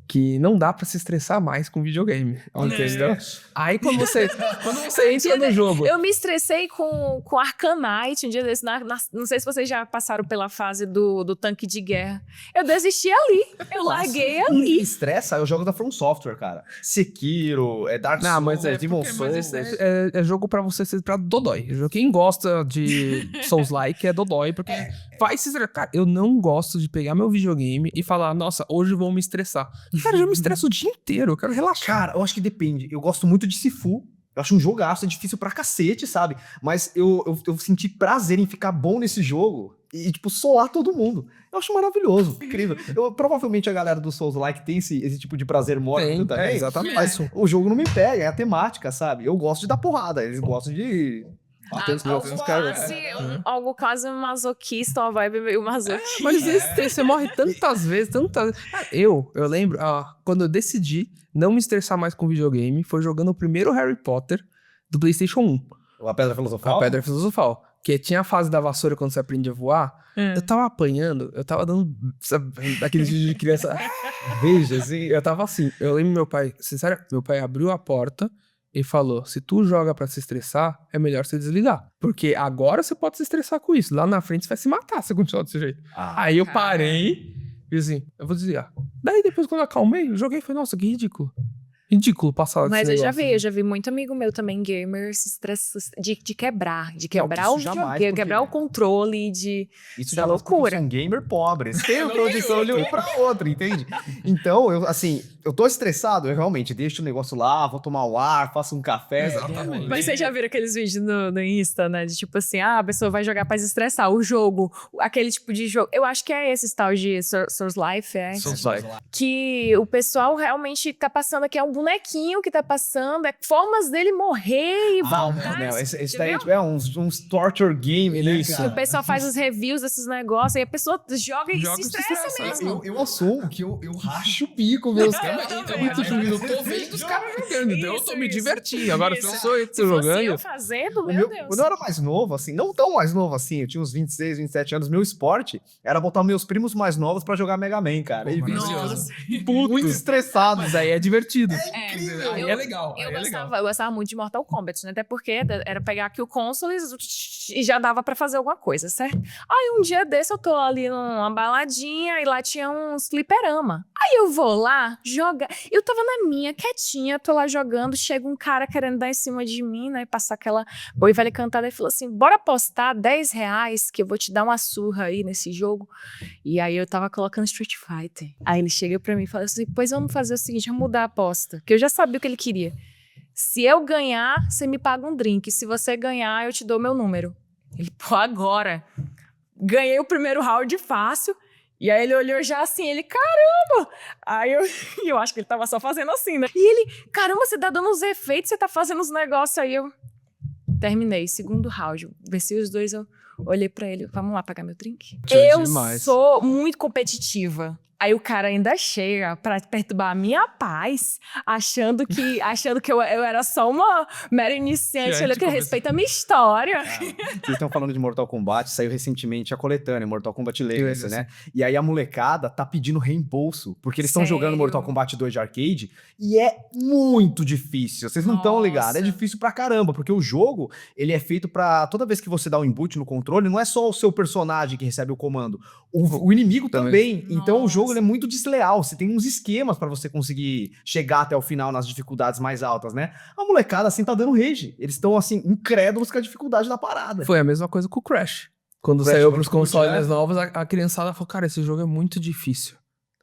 que não dá pra se estressar mais com videogame, entendeu? Aí quando você entra no jogo... Eu me estressei com Arcanite um dia desse. Não sei se vocês já passaram pela fase do tanque de guerra. Eu desisti ali. Eu larguei ali. Estressa é o jogo da From Software, cara. Sekiro, Dark Souls, Não, mas Demon mas Souls. esse é jogo pra você ser pra dodói. Quem gosta de Souls-like é dodói, porque vai se estressar. Cara, eu não gosto de pegar meu videogame e falar, nossa, hoje vou me estressar. Cara, eu já me estresso o dia inteiro, eu quero relaxar. Cara, eu acho que depende. Eu gosto muito de Sifu. Eu acho um jogaço, é difícil pra cacete, sabe? Mas eu senti prazer em ficar bom nesse jogo e, tipo, solar todo mundo. Eu acho maravilhoso, incrível. Provavelmente a galera do Souls-like tem esse tipo de prazer mórbido também. Exatamente. Mas o jogo não me pega, é a temática, sabe? Eu gosto de dar porrada, eles gostam de... Algo quase masoquista, uma vibe meio masoquista. Mas você morre tantas vezes. Eu lembro, quando eu decidi não me estressar mais com videogame, foi jogando o primeiro Harry Potter do PlayStation 1. A Pedra Filosofal? A Pedra Filosofal. Que tinha a fase da vassoura quando você aprende a voar. Eu tava apanhando, eu tava dando, sabe, aqueles vídeos de criança. Veja, assim, eu tava assim. Eu lembro meu pai, sincero, meu pai abriu a porta e falou: se tu joga pra se estressar, é melhor você desligar. Porque agora você pode se estressar com isso. Lá na frente você vai se matar se você continuar desse jeito. Aí eu parei e assim, eu vou desligar. Daí depois quando eu acalmei, eu joguei e falei, nossa, que ridículo. Ridículo passar Mas desse eu negócio. já vi muito amigo meu também, gamer, se estressa de quebrar o isso jamais, videogame, porque- quebrar o controle de... Isso Isso já é é loucura. um gamer pobre. Você tem condição de um pra outro, entende? Então, eu tô estressado, eu realmente deixo o negócio lá, vou tomar o ar, faço um café. Exatamente. Mas vocês já viram aqueles vídeos no Insta, né? De tipo assim, a pessoa vai jogar pra se estressar. O jogo, aquele tipo de jogo. Eu acho que é esse tal de Source Life, Souls-like. que o pessoal realmente tá passando aqui, é um bonequinho que tá passando, é formas dele morrer e voltar. Não, esse Já daí viu? tipo, é uns torture game, né, Isso. E o cara? pessoal faz os reviews desses negócios, e a pessoa joga e Joga se e se estressa estressa. mesmo. Eu assumo que eu racho o bico, meus caras. Eu tô vendo os caras jogando, então eu tô me Isso. divertindo. Agora, se eu sou eu Se fosse jogando... eu fazendo, O meu meu- Deus. Quando eu era mais novo, assim, não tão mais novo assim, eu tinha uns 26, 27 anos, meu esporte era botar meus primos mais novos pra jogar Mega Man, cara. E maravilhoso. muito estressado. Mas aí é divertido. incrível. Aí é legal. Eu aí é legal. gostava muito de Mortal Kombat, né? Até porque era pegar aqui o console e já dava pra fazer alguma coisa, certo? Aí um dia desse eu tô ali numa baladinha e lá tinha uns fliperama. Aí eu vou lá jogar. Eu tava na minha, quietinha, tô lá jogando, chega um cara querendo dar em cima de mim, né? E passar aquela boa e velha cantada e falou assim: bora apostar R$10 que eu vou te dar uma surra aí nesse jogo. E aí eu tava colocando Street Fighter. Aí ele chega pra mim e fala assim: pois vamos fazer o seguinte, vamos mudar a aposta. Que eu já sabia o que ele queria. Se eu ganhar, você me paga um drink. Se você ganhar, eu te dou meu número. Ele, pô, agora. Ganhei o primeiro round fácil. E aí ele olhou já assim, ele, caramba! Aí eu acho que ele tava só fazendo assim, né? E ele, caramba, você tá dando uns efeitos, você tá fazendo uns negócios aí. Eu terminei, segundo round. Venci os dois, eu olhei pra ele, vamos lá pagar meu drink? Eu demais. sou muito competitiva. Aí o cara ainda chega pra perturbar a minha paz, achando que eu era só uma mera iniciante, Gente, olha que como respeita a minha história. Vocês estão falando de Mortal Kombat, saiu recentemente a coletânea, Mortal Kombat Legacy, Legacy. né? E aí a molecada tá pedindo reembolso, porque eles estão Sério? jogando Mortal Kombat 2 de arcade e é muito difícil. Vocês não estão Nossa. ligados, é difícil pra caramba, porque o jogo, ele é feito pra toda vez que você dá um input no controle, não é só o seu personagem que recebe o comando, o inimigo também. Então o Nossa. jogo ele é muito desleal, você tem uns esquemas pra você conseguir chegar até o final nas dificuldades mais altas, né? A molecada assim tá dando rage. Eles estão assim incrédulos com a dificuldade da parada. Foi a mesma coisa com o Crash. Quando Crash saiu pros Bandicoot, consoles né? novos, a criançada falou, cara, esse jogo é muito difícil.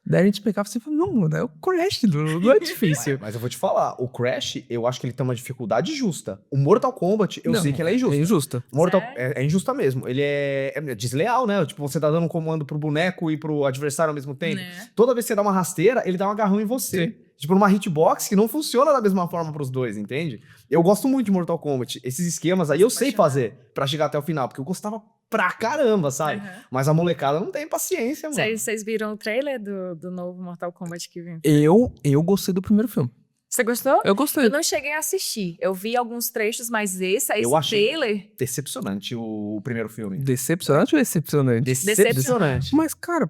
Daí a gente pegava e falava, não, mano, é o Crash, não é difícil. Mas eu vou te falar, o Crash, eu acho que ele tem uma dificuldade justa. O Mortal Kombat, eu Não, sei que ela é injusta. É injusta. Mortal Sério? é injusta mesmo. Ele é desleal, né? Tipo, você tá dando um comando pro boneco e pro adversário ao mesmo tempo. Né? Toda vez que você dá uma rasteira, ele dá um agarrão em você. Tipo, numa hitbox que não funciona da mesma forma pros dois, entende? Eu gosto muito de Mortal Kombat. Esses esquemas aí eu sei fazer pra chegar até o final, porque eu gostava pra caramba, sabe? Uhum. Mas a molecada não tem paciência, mano. Vocês viram o trailer do novo Mortal Kombat que vem? Eu gostei do primeiro filme. Você gostou? Eu gostei. Eu não cheguei a assistir. Eu vi alguns trechos, mas esse Eu achei- trailer... Decepcionante o primeiro filme. Decepcionante ou decepcionante? Decepcionante. Mas, cara,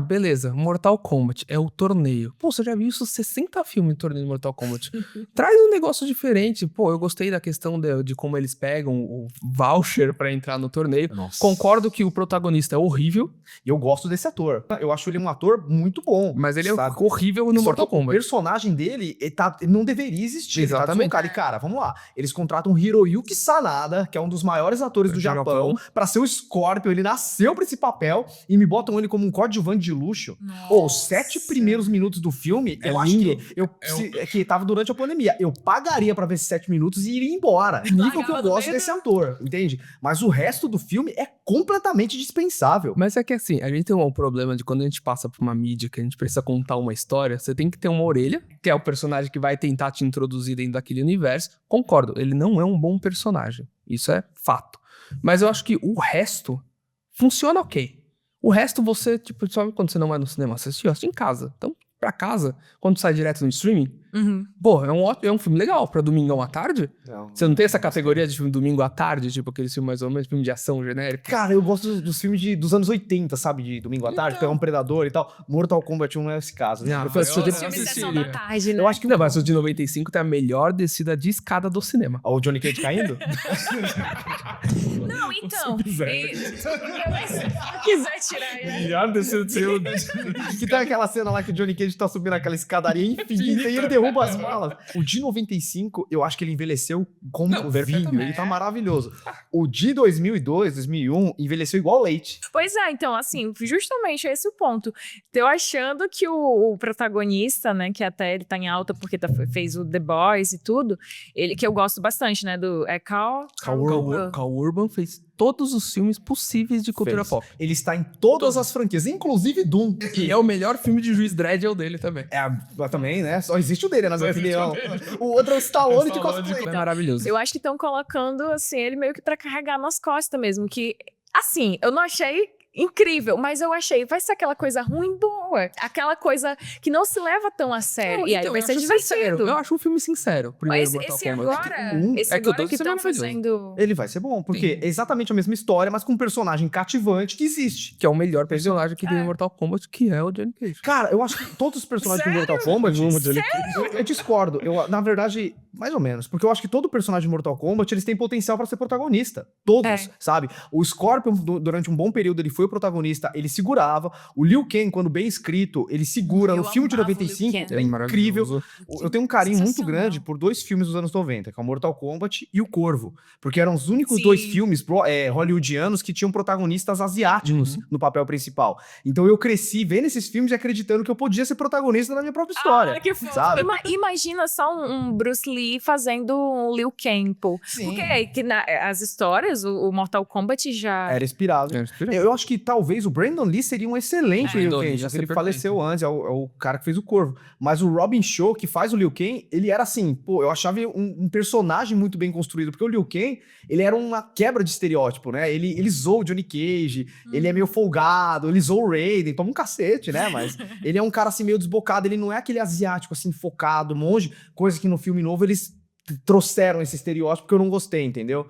beleza. Mortal Kombat é o torneio. Pô, você já viu isso 60 filmes de torneio de Mortal Kombat. Traz um negócio diferente. Pô, eu gostei da questão de como eles pegam o voucher pra entrar no torneio. Nossa. Concordo que o protagonista é horrível, E eu gosto desse ator. Eu acho ele um ator muito bom. mas ele é sabe? horrível no Só que Mortal o Kombat. personagem dele ele tá Ele não deveria existir. Ele tá Exatamente. deslocado. E, cara, vamos lá. Eles contratam Hiroyuki Sanada, que é um dos maiores atores do Japão, pra ser o Scorpion. Ele nasceu pra esse papel e me botam ele como um coadjuvante de luxo. Os 7 primeiros minutos do filme, eu acho que tava durante a pandemia. Eu pagaria pra ver esses 7 minutos e iria embora. Nível que eu gosto desse ator, entende? Mas o resto do filme é completamente dispensável. Mas é que assim, a gente tem um problema de quando a gente passa por uma mídia que a gente precisa contar uma história, você tem que ter uma orelha, que é o personagem que vai tentar te introduzir dentro daquele universo. Concordo, ele não é um bom personagem. Isso é fato. Mas eu acho que o resto funciona ok. O resto você, tipo, só quando você não vai no cinema assistir, assiste em casa. Então, pra casa, quando sai direto no streaming, pô, é um filme legal pra domingão à tarde. Você não tem essa categoria de filme domingo à tarde, tipo aquele filme mais ou menos, filme de ação genérico? Cara, eu gosto dos filmes dos anos 80, sabe? De domingo à tarde, pegar um Predador e tal. Mortal Kombat 1 não é esse caso. Né? Não, Eu assisti Os filmes de sessão da tarde, né? Eu acho que Não, mas o de 95 tem a melhor descida de escada do cinema. o Johnny Cage caindo? Não, então. quiser. Se quiser tirar ele. Melhor descida do cinema. Que tem aquela cena lá que o Johnny Cage tá subindo aquela escadaria infinita e ele derruba as malas. O de 95, eu acho que ele envelheceu como vinho. Ele tá maravilhoso. O de 2002, 2001, envelheceu igual leite. Pois é, então, assim, justamente esse é o ponto. Eu achando que o protagonista, né, que até ele tá em alta porque fez o The Boys e tudo, ele, que eu gosto bastante, né, Carl Urban fez todos os filmes possíveis de cultura Fez. pop. Ele está em todas as franquias, inclusive Doom. E é o melhor filme de Juiz Dredd, é o dele também. Também, né? Só existe o dele, na minha opinião. O outro é o Stallone de cosplay. É maravilhoso. Eu acho que estão colocando, assim, ele meio que pra carregar nas costas mesmo, que, assim, eu não achei incrível, mas eu achei, vai ser aquela coisa ruim boa, aquela coisa que não se leva tão a sério, Não, e aí então, vai eu ser acho divertido. sincero. Eu acho um filme sincero. Primeiro Esse Mortal Kombat. agora, esse é que o agora dois que é estão maravilhoso. fazendo... Ele vai ser bom, porque é exatamente a mesma história, mas com um personagem cativante que existe. Que é o melhor personagem que tem em Mortal Kombat, que é o Johnny Cage. Cara, eu acho que todos os personagens do Mortal Kombat... Eu discordo. Na verdade, mais ou menos. Porque eu acho que todo personagem de Mortal Kombat, eles têm potencial pra ser protagonista. Todos, sabe? O Scorpion, durante um bom período, ele foi o protagonista, ele segurava. O Liu Kang, quando bem escrito, ele segura. No filme de amava o Liu 95, Kang. é incrível. Eu tenho um carinho muito Sensacional. grande por 2 filmes dos anos 90, que é o Mortal Kombat e o Corvo. Porque eram os únicos Sim. 2 filmes hollywoodianos que tinham protagonistas asiáticos no papel principal. Então eu cresci vendo esses filmes e acreditando que eu podia ser protagonista da minha própria história. Ah, que fofo. sabe? Imagina só um Bruce Lee fazendo um Liu Kang, pô. Sim. Porque que as histórias, o Mortal Kombat já... Era inspirado. Eu acho que talvez o Brandon Lee seria um excelente Liu Brandon Lee Kang. ia ser Ele perfeito. faleceu antes, é o cara que fez o Corvo. Mas o Robin Shaw, que faz o Liu Kang, ele era assim, pô, eu achava um personagem muito bem construído, porque o Liu Kang, ele era uma quebra de estereótipo, né? Ele zoou o Johnny Cage, ele é meio folgado, ele zoou o Raiden, toma um cacete, né? Mas ele é um cara assim meio desbocado, ele não é aquele asiático assim focado, monge, coisa que no filme novo eles trouxeram esse estereótipo que eu não gostei, entendeu?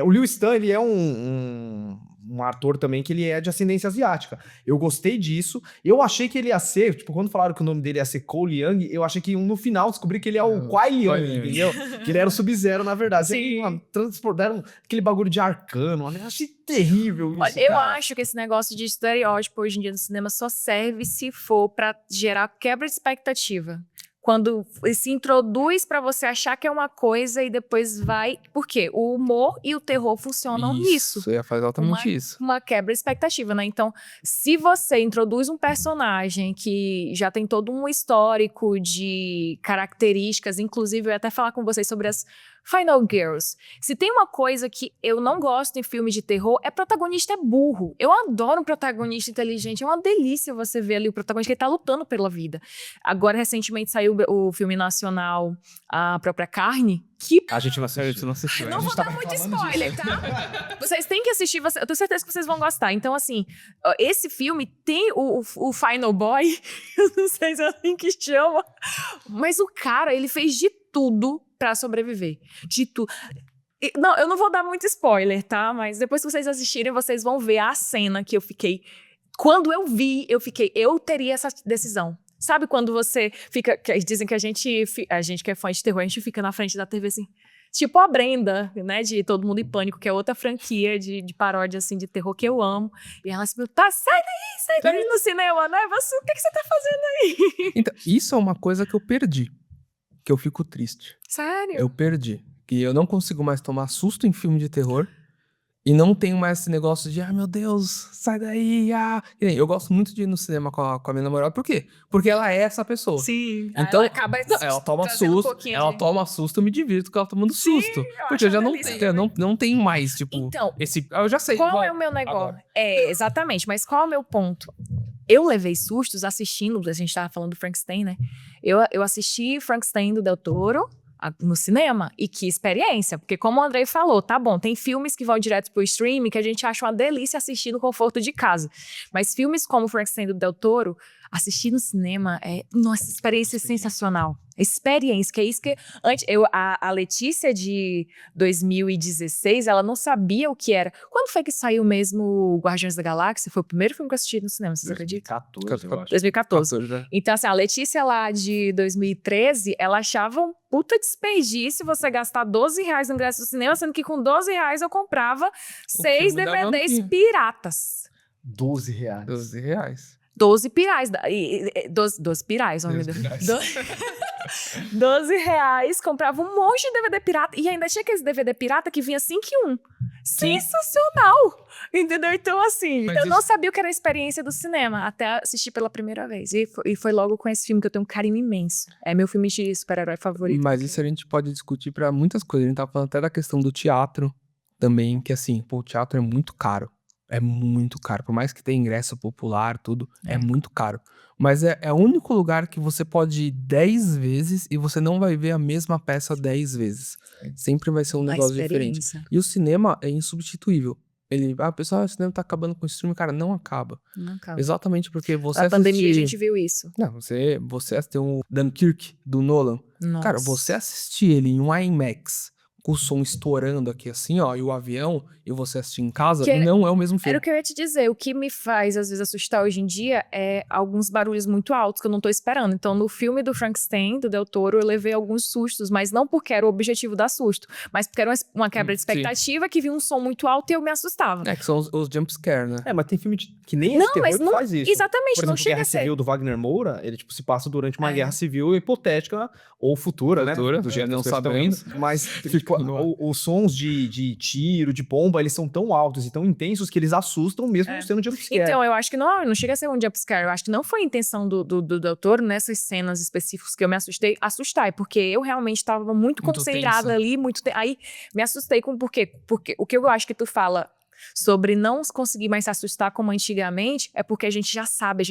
O Liu Stan, ele é um ator também que ele é de ascendência asiática. Eu gostei disso. Eu achei que ele ia ser, tipo, quando falaram que o nome dele ia ser Cole Young, eu achei que no final descobri que ele é o Kwai Young, entendeu? Que ele era o Sub-Zero, na verdade. Sim. Transportaram aquele bagulho de arcano. Eu achei terrível isso, Olha, eu cara. acho que esse negócio de estereótipo hoje em dia no cinema só serve se for pra gerar quebra de expectativa. Quando se introduz pra você achar que é uma coisa e depois vai... Por quê? O humor e o terror funcionam nisso. Eu ia fazer exatamente isso. Uma quebra de expectativa, né? Então, se você introduz um personagem que já tem todo um histórico de características, inclusive eu ia até falar com vocês sobre as Final Girls. Se tem uma coisa que eu não gosto em filme de terror, é protagonista burro. Eu adoro um protagonista inteligente, é uma delícia você ver ali o protagonista que ele tá lutando pela vida. Agora, recentemente, saiu o filme nacional A Própria Carne, que... A gente não assistiu. Não vou dar muito spoiler, tá? Vocês têm que assistir, eu tenho certeza que vocês vão gostar. Então, assim, esse filme tem o Final Boy, eu não sei se é assim que chama, mas o cara, ele fez de tudo pra sobreviver. De tudo. Não, eu não vou dar muito spoiler, tá? Mas depois que vocês assistirem, vocês vão ver a cena que eu fiquei... Quando eu vi, eu teria essa decisão. Sabe quando você fica... Dizem que a gente que é fã de terror, a gente fica na frente da TV assim... Tipo a Brenda, né, de Todo Mundo em Pânico, que é outra franquia de paródia, assim, de terror que eu amo. E ela se pergunta, sai daí no cinema, né? O que você tá fazendo aí? Então, isso é uma coisa que eu perdi. que eu fico triste. Sério? Eu perdi. E eu não consigo mais tomar susto em filme de terror. E não tenho mais esse negócio de, meu Deus, sai daí, E nem, eu gosto muito de ir no cinema com a minha namorada. Por quê? Porque ela é essa pessoa. Sim. Então, ela acaba ela toma trazendo um susto, pouquinho ela de- toma susto, eu me divirto com ela tomando susto. Porque acho eu já uma não delícia tenho, não tenho mais, tipo, Então, eu já sei. Qual vai, é o meu negócio? agora. Exatamente, mas qual é o meu ponto? Eu levei sustos assistindo, a gente tava falando do Frankenstein, né? Eu assisti Frankenstein do Del Toro no cinema, e que experiência, porque como o Andrei falou, tá bom, tem filmes que vão direto pro streaming que a gente acha uma delícia assistir no conforto de casa, mas filmes como Frankenstein do Del Toro, assistir no cinema nossa, experiência sensacional. Experiência, que é isso que... A Letícia de 2016, ela não sabia o que era. Quando foi que saiu mesmo Guardiões da Galáxia? Foi o primeiro filme que eu assisti no cinema, vocês acreditam? 2014, eu acho. 2014. Né? Então, assim, a Letícia lá de 2013, ela achava um puta desperdício você gastar R$12 no ingresso do cinema, sendo que com R$12 eu comprava 6 filme da DVDs Vampira. piratas. R$12. R$12. 12 pirais. 12 pirais, oh meu Deus. R$12, comprava um monte de DVD pirata. E ainda tinha aqueles DVD pirata que vinha 5 em 1. Sensacional! Entendeu? Então, assim, Mas eu não isso- sabia o que era a experiência do cinema até assistir pela primeira vez. E foi logo com esse filme que eu tenho um carinho imenso. É meu filme de super-herói favorito. Mas isso a gente pode discutir pra muitas coisas. A gente tava falando até da questão do teatro também, que assim, o teatro é muito caro. É muito caro. Por mais que tenha ingresso popular, tudo, é muito caro. Mas é o único lugar que você pode ir 10 vezes e você não vai ver a mesma peça 10 vezes. Sempre vai ser um A negócio diferente. experiência. E o cinema é insubstituível. Pessoal, o cinema tá acabando com o streaming. Cara, não acaba. Não acaba. Exatamente porque você Na pandemia a assistir- gente viu isso. Não, você assistiu o Dunkirk, do Nolan. Nossa. Cara, você assistir ele em um IMAX, com o som estourando aqui assim, ó, e o avião, e você assistir em casa, Que não é o mesmo Era filme. o que eu ia te dizer. O que me faz, às vezes, assustar hoje em dia é alguns barulhos muito altos que eu não tô esperando. Então, no filme do Frankenstein, do Del Toro, eu levei alguns sustos, mas não porque era o objetivo dar susto, mas porque era uma quebra de Sim. expectativa que vinha um som muito alto e eu me assustava. É, que são os jump scare, né? Mas tem filme que nem Não, esse terror mas que não- faz isso. Exatamente, Por não exemplo, chega Guerra a ser. Civil do Wagner Moura, ele tipo se passa durante uma É. guerra civil hipotética ou futura, Futura, né? Do jeito não que vocês estão sabemos. indo. Mas tipo, no ar. os sons de tiro, de bomba, eles são tão altos e tão intensos que eles assustam mesmo não sendo jumpscare. Então, eu acho que não chega a ser um jumpscare. Eu acho que não foi a intenção do Del Toro, nessas cenas específicas que eu me assustei, assustar. É porque eu realmente estava muito Muito concentrada tensa. ali, aí me assustei com por quê? Porque o que eu acho que tu fala sobre não conseguir mais se assustar como antigamente, é porque a gente já sabe,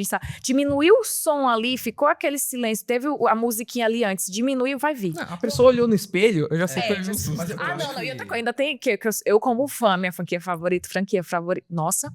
diminuiu o som ali, ficou aquele silêncio, teve a musiquinha ali antes, diminuiu, vai vir. A pessoa olhou no espelho, eu já sei que eu vi um susto. mas eu Ah, acho não, e outra que- coisa, ainda tem que eu como fã, minha franquia favorita, nossa,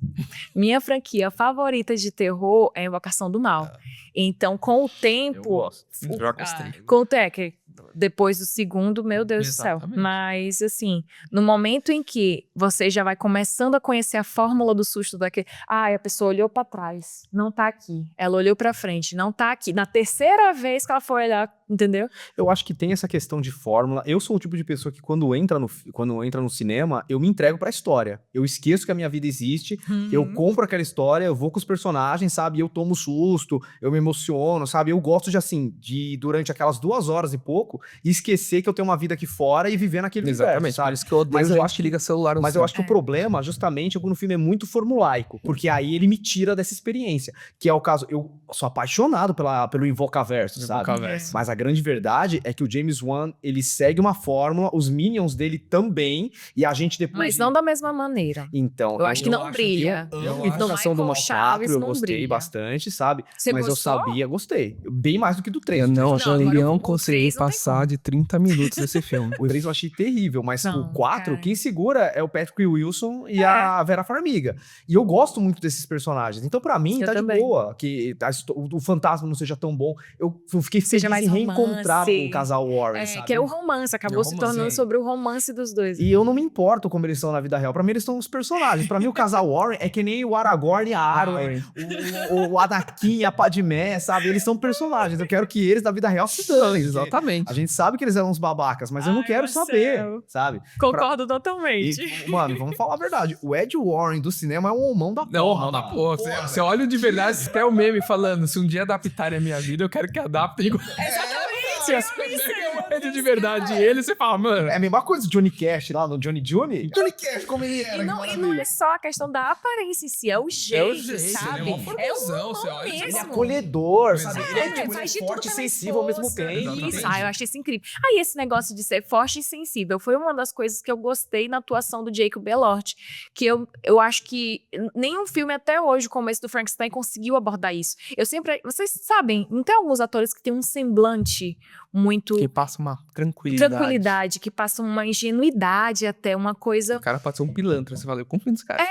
minha franquia favorita de terror é Invocação do Mal. Então, com o Eu tempo, gosto. Já gostei. com o que depois do segundo, meu Deus do céu. Exatamente. Mas, assim, no momento em que você já vai começando a conhecer a fórmula do susto daquele... a pessoa olhou pra trás, não tá aqui. Ela olhou pra frente, não tá aqui. Na terceira vez que ela foi olhar, entendeu? Eu acho que tem essa questão de fórmula. Eu sou o tipo de pessoa que quando entra no cinema, eu me entrego pra história. Eu esqueço que a minha vida existe, eu compro aquela história, eu vou com os personagens, sabe? Eu tomo susto, eu me emociono, sabe? Eu gosto de, assim, de durante aquelas 2 horas e pouco, esquecer que eu tenho uma vida aqui fora e viver naquele universo, Exatamente, por sabe? isso que eu odeio Mas eu gente acho que liga celular no Mas eu cinema. acho que o problema, justamente, é quando o filme é muito formulaico. Porque aí ele me tira dessa experiência. Que é o caso... Eu sou apaixonado pelo Invocaverso, sabe? Invocaverso. Mas a grande verdade é que o James Wan, ele segue uma fórmula, os Minions dele também, e a gente depois... Mas não da mesma maneira. Então... Eu acho que não brilha. Eu Eu amo acho Invocação do Mal Michael Chaves 4, eu não gostei brilha. bastante, sabe? Você Mas gostou? eu sabia, gostei. Bem mais do que do 3. Eu não, agora eu não o consegui 3 não tem passar de 30 minutos desse filme. O 3 eu achei terrível, mas Não, o 4, cara. quem segura é o Patrick Wilson e a Vera Farmiga. E eu gosto muito desses personagens. Então, pra mim, Eu tá também. de boa que o fantasma não seja tão bom. Eu fiquei Seja feliz mais em reencontrar romance. o casal Warren, sabe? Que é o romance, acabou É o se romance, tornando é. sobre o romance dos dois. E eu não me importo como eles são na vida real. Pra mim, eles são os personagens. Pra mim, o casal Warren é que nem o Aragorn e a Arwen, o Anakin e a Padmé, sabe? Eles são personagens. Eu quero que eles, na vida real, se danem. Exatamente. A gente sabe que eles eram uns babacas, mas eu não Ai, quero saber, Marcelo. sabe? Concordo totalmente. E, mano, vamos falar a verdade. O Ed Warren do cinema é um homão da porra. Não, da porra. Você olha de verdade, até o meme falando, se um dia adaptarem a minha vida, eu quero que adaptem igual. Exatamente. Ele de verdade, ele, você fala, mano... É a mesma coisa do Johnny Cash lá no Johnny Johnny. Johnny Cash, como ele era. E não é só a questão da aparência em si, é o jeito, sabe? ele é uma formosão, o você olha, mesmo. Ele é acolhedor, sabe? Exato. Ele é, tipo, faz de forte tudo e pela sensível ao mesmo esposa. tempo. Exatamente. Isso, eu achei isso incrível. Aí esse negócio de ser forte e sensível foi uma das coisas que eu gostei na atuação do Jacob Elord, que eu acho que nenhum filme até hoje, como esse do Frankenstein, conseguiu abordar isso. Vocês sabem, não tem alguns atores que têm um semblante muito Que passa uma tranquilidade. que passa uma ingenuidade até, uma coisa... O cara pode ser um pilantra, você fala, eu confio nesse cara.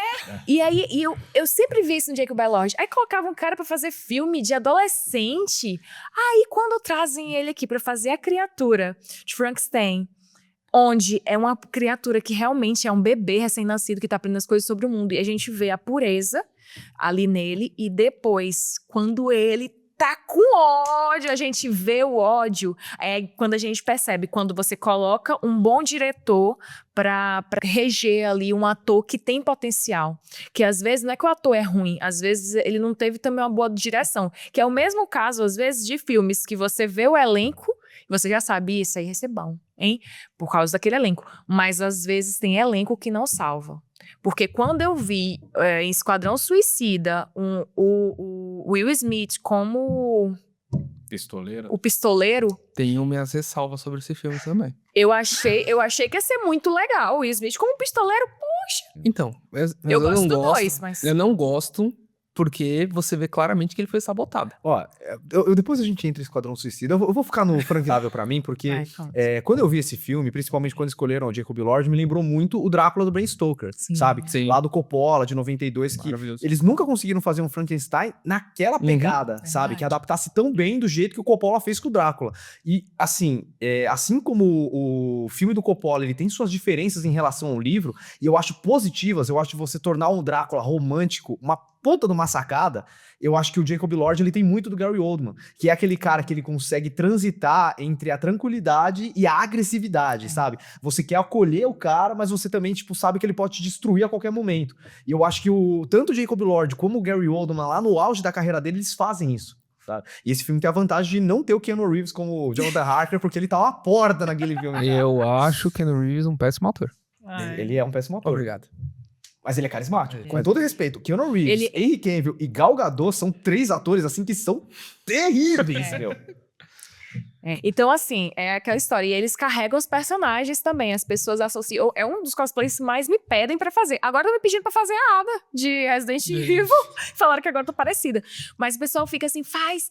E aí, eu sempre vi isso no Jacob Elord. Aí colocava um cara pra fazer filme de adolescente. Aí, quando trazem ele aqui pra fazer a criatura de Frankenstein, onde é uma criatura que realmente é um bebê recém-nascido que tá aprendendo as coisas sobre o mundo, e a gente vê a pureza ali nele, e depois, quando ele tá com ódio, a gente vê o ódio, é quando a gente percebe, quando você coloca um bom diretor pra reger ali um ator que tem potencial, que às vezes não é que o ator é ruim, às vezes ele não teve também uma boa direção, que é o mesmo caso, às vezes, de filmes que você vê o elenco e você já sabe, isso aí ia ser bom, hein? Por causa daquele elenco, mas às vezes tem elenco que não salva. Porque quando eu vi em Esquadrão Suicida o Will Smith como Pistoleiro. o pistoleiro, Tenho minhas ressalvas sobre esse filme também. eu achei que ia ser muito legal. O Will Smith como pistoleiro, Então, mas eu gosto não do gosto. dois, mas... Eu não gosto porque você vê claramente que ele foi sabotado. Ó, depois a gente entra em Esquadrão Suicida. Eu vou ficar no franqueável pra mim, porque Ai, conta. quando eu vi esse filme, principalmente quando escolheram o Jacob Elord, me lembrou muito o Drácula do Bram Stoker, Sim. sabe? Sim. Lá do Coppola, de 92, que Maravilhoso. eles nunca conseguiram fazer um Frankenstein naquela pegada, sabe? Verdade. Que adaptasse tão bem do jeito que o Coppola fez com o Drácula. E, assim, assim como o filme do Coppola, ele tem suas diferenças em relação ao livro, e eu acho positivas, eu acho que você tornar um Drácula romântico uma ponta de uma sacada, eu acho que o Jacob Elord, ele tem muito do Gary Oldman, que é aquele cara que ele consegue transitar entre a tranquilidade e a agressividade, sabe? Você quer acolher o cara, mas você também, tipo, sabe que ele pode te destruir a qualquer momento. E eu acho que tanto o Jacob Elord como o Gary Oldman, lá no auge da carreira dele, eles fazem isso. Sabe? E esse filme tem a vantagem de não ter o Keanu Reeves como o Jonathan Harker, porque ele tá uma porta naquele filme. Eu acho que Keanu Reeves um péssimo ator. Ele é um péssimo ator. Obrigado. Mas ele é carismático. Com todo respeito, Keanu Reeves, Henry Cavill e Gal Gadot são 3 atores, assim, que são terríveis, meu. Então, assim, é aquela história. E eles carregam os personagens também. As pessoas associam... É um dos cosplays que mais me pedem pra fazer. Agora estão me pedindo pra fazer a Ada de Resident Evil. Falaram que agora eu tô parecida. Mas o pessoal fica assim, faz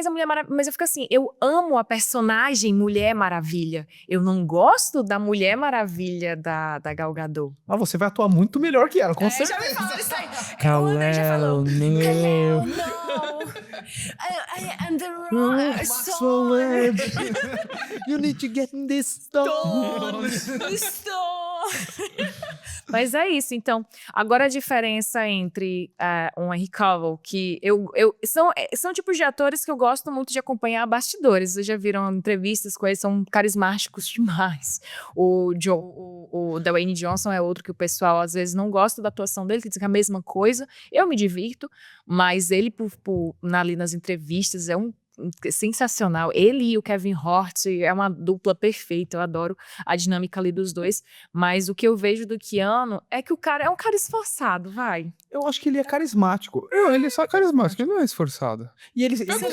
a Mulher Maravilha. Mas eu fico assim, eu amo a personagem Mulher Maravilha. Eu não gosto da Mulher Maravilha da Gal Gadot. Mas você vai atuar muito melhor que ela, com Já certeza. me falaram isso aí. O André já falou. Hello, no. I'm the wrong Maxwell Webb. You need to get in this stone. Mas é isso, então. Agora a diferença entre um Henry Cavill, que são tipos de atores que eu gosto muito de acompanhar bastidores. Vocês já viram entrevistas com eles, são carismáticos demais. O Dwayne Johnson é outro que o pessoal às vezes não gosta da atuação dele, que diz que é a mesma coisa. Eu me divirto, mas ele ali nas entrevistas é sensacional. Ele e o Kevin Hart é uma dupla perfeita. Eu adoro a dinâmica ali dos dois. Mas o que eu vejo do Keanu é que o cara é um cara esforçado, vai. Eu acho que ele é carismático. Não, ele é só carismático, ele não é esforçado. E ele Pega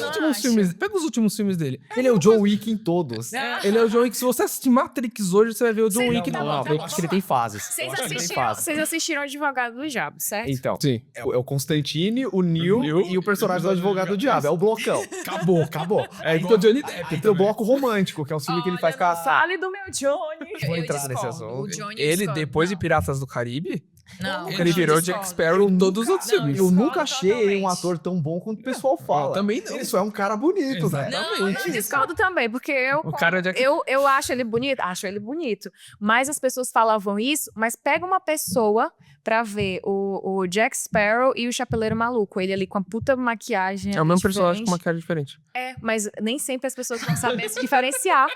os últimos filmes dele. é o John Wick em todos. Ele é o John Wick. Se você assistir Matrix hoje, você vai ver o John Sim, Wick. tá bom, eu acho que ele tem fases. Vocês assistiram Advogado do Diabo, certo? Então, Sim. é o Constantine, o Neo e o personagem do Advogado do Diabo. É o blocão. Acabou. É igual o Johnny Depp. Tem o bloco romântico, que é o filme que ele faz com a... Fale do meu Johnny. Vou Eu entrar nesse discordo. assunto. O Johnny Ele, discorda. depois de Não. Piratas do Caribe, Não, ele virou Jack Sparrow em todos os outros Não, filmes. Eu discordo nunca achei ele um totalmente. ator tão bom quanto o pessoal fala. Eu também não. Ele só é um cara bonito, velho. Não, eu discordo também, porque O cara de- eu acho ele bonito, acho ele bonito. Mas as pessoas falavam isso, mas pega uma pessoa pra ver o Jack Sparrow e o Chapeleiro Maluco. Ele ali com a puta maquiagem. É o mesmo diferente. personagem com maquiagem diferente. É, mas nem sempre as pessoas vão saber se diferenciar.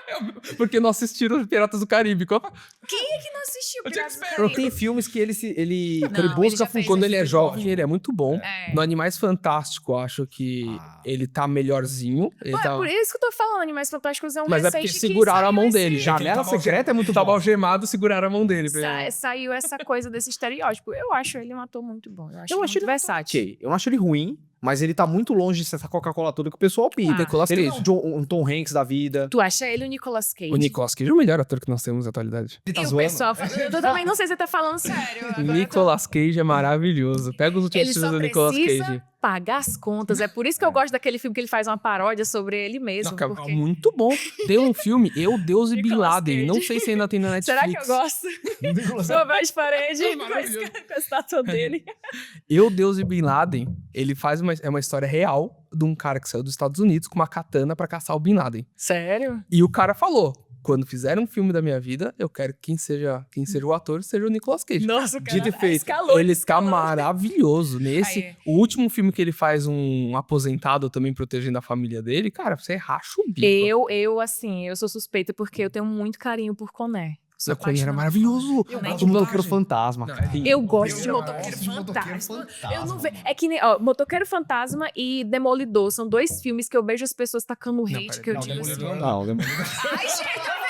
Porque não assistiram Piratas do Caribe. Quem é que não assistiu Jack Piratas do Sparrow. Caribe? Tem filmes que ele Não, busca ele já fez Quando esse ele é tipo de jovem, filme. ele é muito bom. É. No Animais Fantástico, eu acho que ele tá melhorzinho. Ele Pô, tá... é por isso que eu tô falando, Animais Fantásticos é um Mas é recente porque que seguraram a saiu mão esse- dele. Janela Secreta é muito Tava bom. algemado, seguraram a mão dele. Saiu essa coisa desse estereótipo. Eu acho ele um ator muito bom. Eu acho Eu ele acho muito ele versátil. Ok, eu não acho ele ruim, mas ele tá muito longe de ser essa Coca-Cola toda que o pessoal pita. Nicolas Ele Cage. não é um Tom Hanks da vida. Tu acha ele o Nicolas Cage? O Nicolas Cage é o melhor ator que nós temos na atualidade. Ele tá E o zoando. pessoal eu também não sei se você tá falando sério. Agora eu tô- Nicolas Cage é maravilhoso. Pega os últimos Ele filmes só do Nicolas precisa Cage. pagar as contas. É por isso que eu gosto daquele filme que ele faz uma paródia sobre ele mesmo. Não, cara, porque... muito bom. Tem um filme, Eu, Deus e Bin Nicolas Laden. Cage. Não sei se ainda tem na Netflix. Será que eu gosto? Sua voz de parede com maravilhoso. com a estátua dele. Eu, Deus e Bin Laden, ele faz é uma história real de um cara que saiu dos Estados Unidos com uma katana pra caçar o Bin Laden. Sério? E o cara falou, quando fizerem um filme da minha vida, eu quero que quem seja o ator seja o Nicolas Cage. Nossa, o cara Dito e feito. escalou, Ele escalou. tá maravilhoso. Nesse, Aí. o último filme que ele faz um aposentado também protegendo a família dele, cara, você racha o bico. Eu sou suspeita porque eu tenho muito carinho por Coné. Sou O Conner era apaixonada. maravilhoso. Eu O gosto Motoqueiro Fantasma, cara. Eu gosto de Eu Motoqueiro gosto de Motoqueiro Fantasma. Fantasma. Eu não vejo. É que nem, ó, Motoqueiro Fantasma e Demolidor são dois filmes que eu vejo as pessoas tacando hate, pera, que eu não, digo assim. Não, Demolidor. Ai, gente, tá vendo?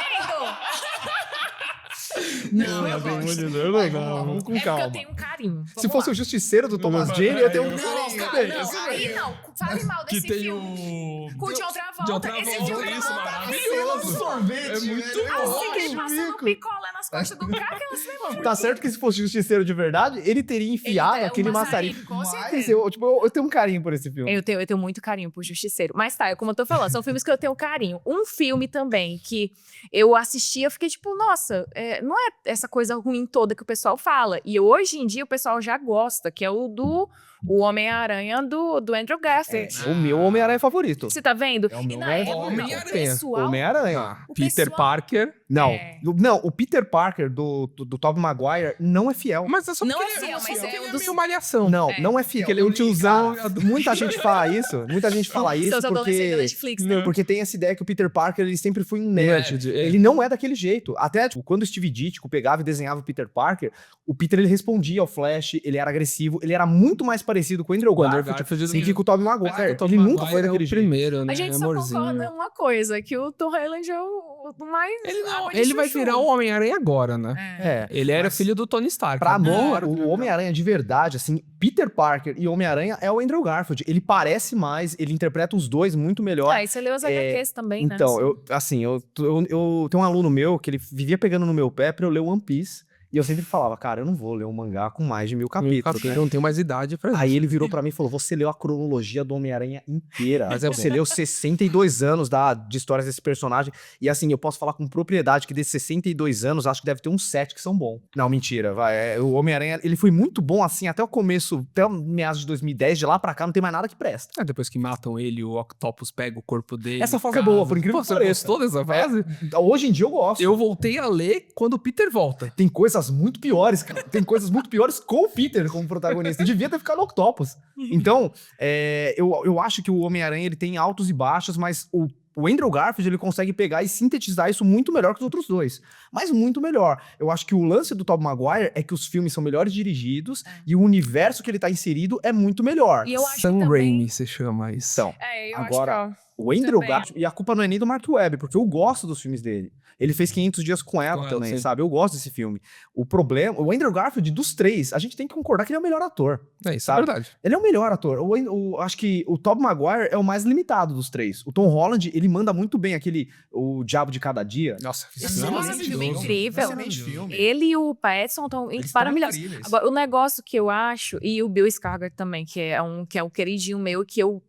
Não, eu gosto. Vamos com É porque calma. eu tenho um carinho. Se fosse o Justiceiro do Thomas Jane, eu ia ter um... Não, aí não. Fale mal desse filme. o... Com o John Travolta. John Travolta, Esse John isso, Travolta maravilhoso. sorvete, É muito velho. bom. assim que ele passa no picolé nas costas do cara, que elas lembram. Tá certo que se fosse Justiceiro de verdade, ele teria enfiado Ele é aquele um maçarico. maçarico, com Mas certeza. eu tenho um carinho por esse filme. Eu tenho muito carinho por Justiceiro. Mas tá, como eu tô falando, são filmes que eu tenho carinho. Um filme também que eu assisti, eu fiquei tipo, nossa, não é essa coisa ruim toda que o pessoal fala. E hoje em dia o pessoal já gosta, que é o Homem-Aranha do Andrew Garfield. O meu Homem-Aranha favorito. Você tá vendo? É o meu E na época, Homem-Aranha. o pessoal... Homem-Aranha. O Peter pessoal- Parker. Não, É. não, o Peter Parker do Tobey Maguire não é fiel. Mas é só Não porque é fiel, mas porque é um ele dos- meio malhação. Não, É. não é fiel. Porque ele é um tiozão. Cara, muita gente fala isso. Muita gente fala isso Seus adolescentes da porque... Netflix, né? Porque tem essa ideia que o Peter Parker ele sempre foi um Nerd, nerd. é. Ele não é daquele jeito. Até tipo, quando o Steve Ditko pegava e desenhava o Peter Parker, o Peter ele respondia ao Flash, ele era agressivo, ele era muito mais parecido com o Andrew Com o Andrew Garfield Garfield do que com o Tobey Maguire. Ele nunca foi daquele jeito. primeiro, né? A gente só Amorzinho. concorda em uma coisa, que o Tom Holland é o mais... água de Ele vai chuchu. virar o Homem-Aranha agora, né? É. Ele era Mas- filho do Tony Stark. Pra mim, Agora, o Homem-Aranha de verdade, assim, Peter Parker e Homem-Aranha é o Andrew Garfield. Ele parece mais, ele interpreta os dois muito melhor. Ah, e você leu as HQs também, né? Então, eu tenho um aluno meu que ele vivia pegando no meu pé pra eu ler One Piece. E eu sempre falava, cara, eu não vou ler um mangá com mais de 1000 capítulos. né? eu não tenho mais idade pra isso. Aí ele virou pra mim e falou: você leu a cronologia do Homem-Aranha inteira. Mas é Você leu 62 anos de histórias desse personagem. E assim, eu posso falar com propriedade que desses 62 anos, acho que deve ter uns 7 que são bons. Não, mentira, vai. O Homem-Aranha, ele foi muito bom assim até o começo, até meados de 2010, de lá pra cá, não tem mais nada que presta. Depois que matam ele, o Octopus pega o corpo dele. Essa fase é casa. boa, por incrível Pô, que você pareça. gostou dessa fase? Hoje em dia eu gosto. Eu voltei a ler quando o Peter volta. Tem coisas muito piores, cara. Tem coisas muito piores com o Peter como protagonista. Devia ter ficado no Octopus. Então, eu acho que o Homem-Aranha ele tem altos e baixos, mas o Andrew Garfield ele consegue pegar e sintetizar isso muito melhor que os outros dois. Mas muito melhor. Eu acho que o lance do Tobey Maguire é que os filmes são melhores dirigidos e o universo que ele tá inserido é muito melhor. E eu acho Sam também... Raimi se chama isso. Então, É, eu agora, acho que, o Andrew também. Garfield... E a culpa não é nem do Mark Webb, porque eu gosto dos filmes dele. Ele fez 500 Dias com ela Com ela, também, sim. sabe? Eu gosto desse filme. O problema... O Andrew Garfield, dos três, a gente tem que concordar que ele é o melhor ator. É isso, sabe? é verdade. Ele é o melhor ator. Acho que o Tobey Maguire é o mais limitado dos três. O Tom Holland, ele manda muito bem O Diabo de Cada Dia. Nossa, Nossa, esse filme é incrível. Excelente filme. Ele e o Pattinson estão maravilhosos. Agora, o negócio que eu acho, e o Bill Skarsgård também, que é um queridinho meu, que eu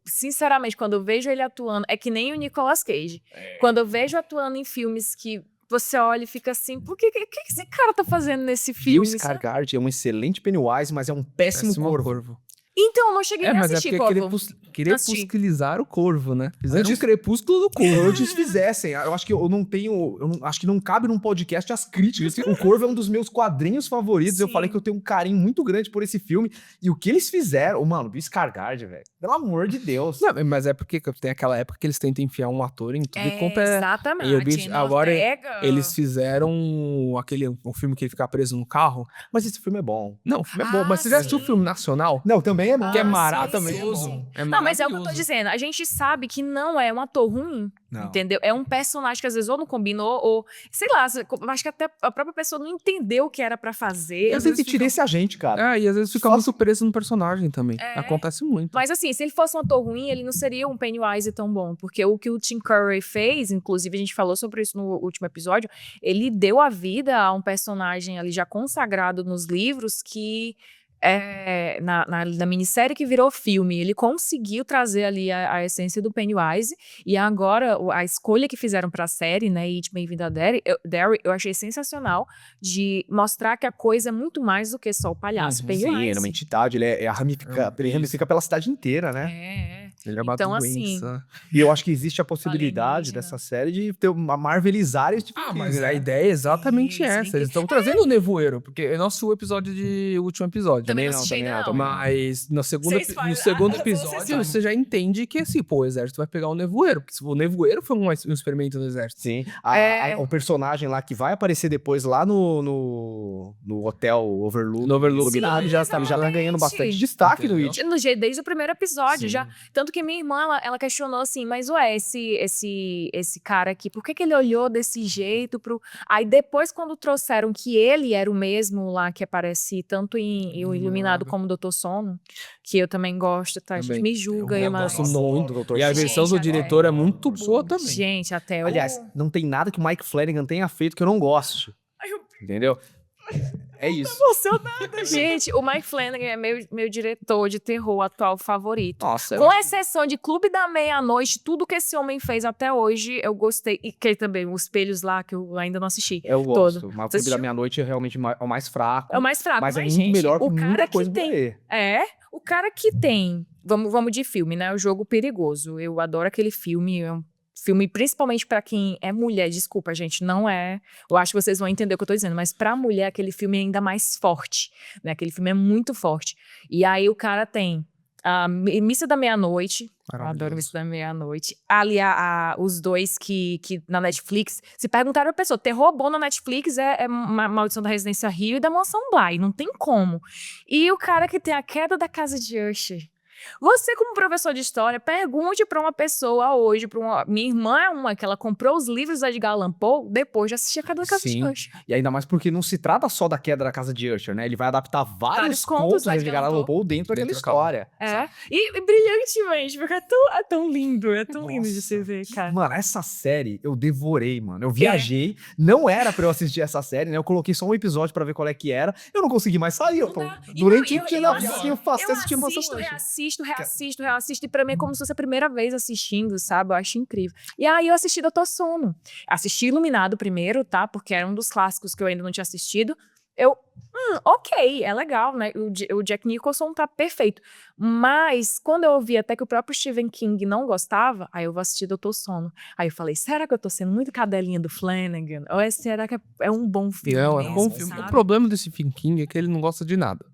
sinceramente, quando eu vejo ele atuando, é que nem o Nicolas Cage. Quando eu vejo atuando em filmes que você olha e fica assim, por que esse cara tá fazendo nesse Bill filme? sabe? Skarsgård é um excelente Pennywise, mas é um péssimo corvo. Então, eu não cheguei nem a mas assistir, porque Corvo. crepusculizar o corvo, né? Fizeram Antes- um crepúsculo do corvo. Antes fizessem. Eu acho que eu não tenho. Acho que não cabe num podcast as críticas. O Corvo é um dos meus quadrinhos favoritos. Eu Sim. falei que eu tenho um carinho muito grande por esse filme. E o que eles fizeram. Mano, Bill Skarsgård, velho. Pelo amor de Deus. Não, mas é porque tem aquela época que eles tentam enfiar um ator em tudo e quanto é. Exatamente. E o bicho- Jenna agora Ortega. Eles fizeram um filme que ele fica preso no carro. Mas esse filme é bom. Não, o filme é bom. Mas você já assistiu o sim. filme nacional? Não, também é bom. Que é sim, maravilhoso. sim. É Não, mas é o que eu tô maravilhoso. dizendo. A gente sabe que não é um ator ruim, Não. entendeu? É um personagem que às vezes ou não combinou, ou... Sei lá, acho que até a própria pessoa não entendeu o que era pra fazer. Eu Às sempre vezes tirei esse agente, cara. É, e às vezes fica Só- muito preso no personagem também. É. Acontece muito. Mas assim, se ele fosse um ator ruim, ele não seria um Pennywise tão bom. Porque o que o Tim Curry fez, inclusive a gente falou sobre isso no último episódio, ele deu a vida a um personagem ali já consagrado nos livros que... na minissérie que virou filme, ele conseguiu trazer ali a essência do Pennywise, e agora a escolha que fizeram pra série, né, It Bem-vindo a Derry, eu achei sensacional de mostrar que a coisa é muito mais do que só o palhaço. Uhum, Pennywise. Sim, ele é uma entidade, ele ele ramifica pela cidade inteira, né? Ele é uma Então, doença. E eu acho que existe a possibilidade Alienígena. dessa série de ter uma marvelizar esse tipo de Mas coisa, a né? ideia é exatamente Sim, essa. sim. Eles estão trazendo o nevoeiro, porque eu não assisti o último episódio. Também não não, assisti também ainda não, não. Mas no segundo, Sem spoiler. no segundo Ah, sem episódio spoiler. você já entende que assim, pô, o exército vai pegar o nevoeiro. Porque se o nevoeiro foi um experimento do exército. Sim. O personagem lá que vai aparecer depois lá no hotel Overlook. No Overlook. Iluminado, Sim, já tá exatamente. ganhando bastante destaque no Entendeu? It. Desde o primeiro episódio, Sim. já. Tanto que minha irmã, ela questionou assim, mas ué, esse cara aqui, por que ele olhou desse jeito pro... Aí depois, quando trouxeram que ele era o mesmo lá que aparece tanto em O Iluminado como Doutor Sono, que eu também gosto, tá? A gente Também. me julga Eu aí, mas... gosto muito do Dr. E a Sono. versão do Gente, diretor é muito boa também. Gente, até Aliás, não tem nada que o Mike Flanagan tenha feito que eu não goste. Entendeu? É isso. emocionada, gente. O Mike Flanagan é meu diretor de terror atual favorito. Nossa. Com exceção de Clube da Meia-Noite, tudo que esse homem fez até hoje, eu gostei. E que também, os espelhos lá, que eu ainda não assisti. Eu gosto. Todo. Mas o Você Clube da assistiu? Meia-Noite é realmente é o mais fraco. É o mais fraco, Mas é muito gente, melhor que o cara muita que coisa por tem... aí. O cara que tem... Vamos de filme, né? O Jogo Perigoso. Eu adoro aquele filme. É um filme, principalmente pra quem é mulher. Desculpa, gente, não é... Eu acho que vocês vão entender o que eu tô dizendo. Mas pra mulher, aquele filme é ainda mais forte. Né? Aquele filme é muito forte. E aí o cara tem a Missa da Meia-Noite. Eu adoro Missa da Meia-Noite. Ali, os dois que na Netflix... Se perguntaram a pessoa, terror bom na Netflix é Maldição da Residência Rio e da Mansão Bly. Não tem como. E o cara que tem A Queda da Casa de Usher. Você, como professor de história, pergunte pra uma pessoa hoje, minha irmã é uma que ela comprou os livros da Edgar Allan Poe depois de assistir A Queda da Casa Sim. de Usher. E ainda mais porque não se trata só da queda da casa de Usher, né? Ele vai adaptar vários contos lá de Edgar Allan Poe dentro daquela Dentro história. E brilhantemente, porque é tão lindo, lindo de se ver, cara. Mano, essa série eu devorei, mano. Eu viajei, não era pra eu assistir essa série, né? Eu coloquei só um episódio pra ver qual é que era. Eu não consegui mais sair. Durante o dia eu faço assistindo Mansão Bly. reassisto, e pra mim é como se fosse a primeira vez assistindo, sabe? Eu acho incrível. E aí eu assisti Doutor Sono. Assisti Iluminado primeiro, tá? Porque era um dos clássicos que eu ainda não tinha assistido. Ok, é legal, né? O Jack Nicholson tá perfeito. Mas, quando eu ouvi até que o próprio Stephen King não gostava, aí eu vou assistir Doutor Sono. Aí eu falei, será que eu tô sendo muito cadelinha do Flanagan? Ou será que é um bom filme Não, é mesmo, um bom filme. sabe? O problema desse Stephen King é que ele não gosta de nada.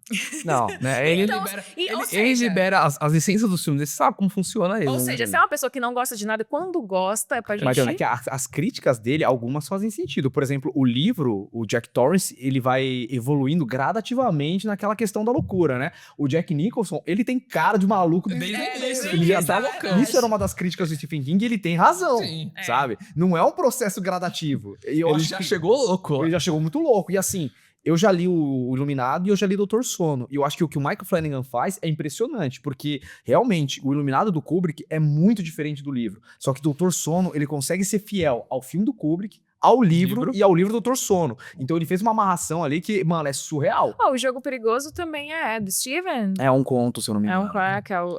Não. Né? Ele Então, libera, ou ele seja- libera as licenças dos filmes. Ele sabe como funciona ele. Ou né? seja, se é uma pessoa que não gosta de nada, quando gosta, é pra gente... Mas é que as críticas dele, algumas fazem sentido. Por exemplo, o livro, o Jack Torrance, ele vai evoluindo gradativamente naquela questão da loucura, né? O Jack Nicholson, ele tem cara de maluco Desde o início, Ele já exato. tá loucão. Isso era uma das críticas do Stephen King e ele tem razão, Sim. sabe? Não é um processo gradativo. E eu Ele acho já que chegou louco. ele já chegou muito louco. E assim, eu já li o Iluminado e eu já li Doutor Sono. E eu acho que o que o Michael Flanagan faz é impressionante, porque realmente o Iluminado do Kubrick é muito diferente do livro. Só que Doutor Sono, ele consegue ser fiel ao filme do Kubrick, ao livro e ao livro Doutor Sono. Então ele fez uma amarração ali que, mano, é surreal. O Jogo Perigoso também é do Steven. É um conto, se eu não me É engano. um crack, é o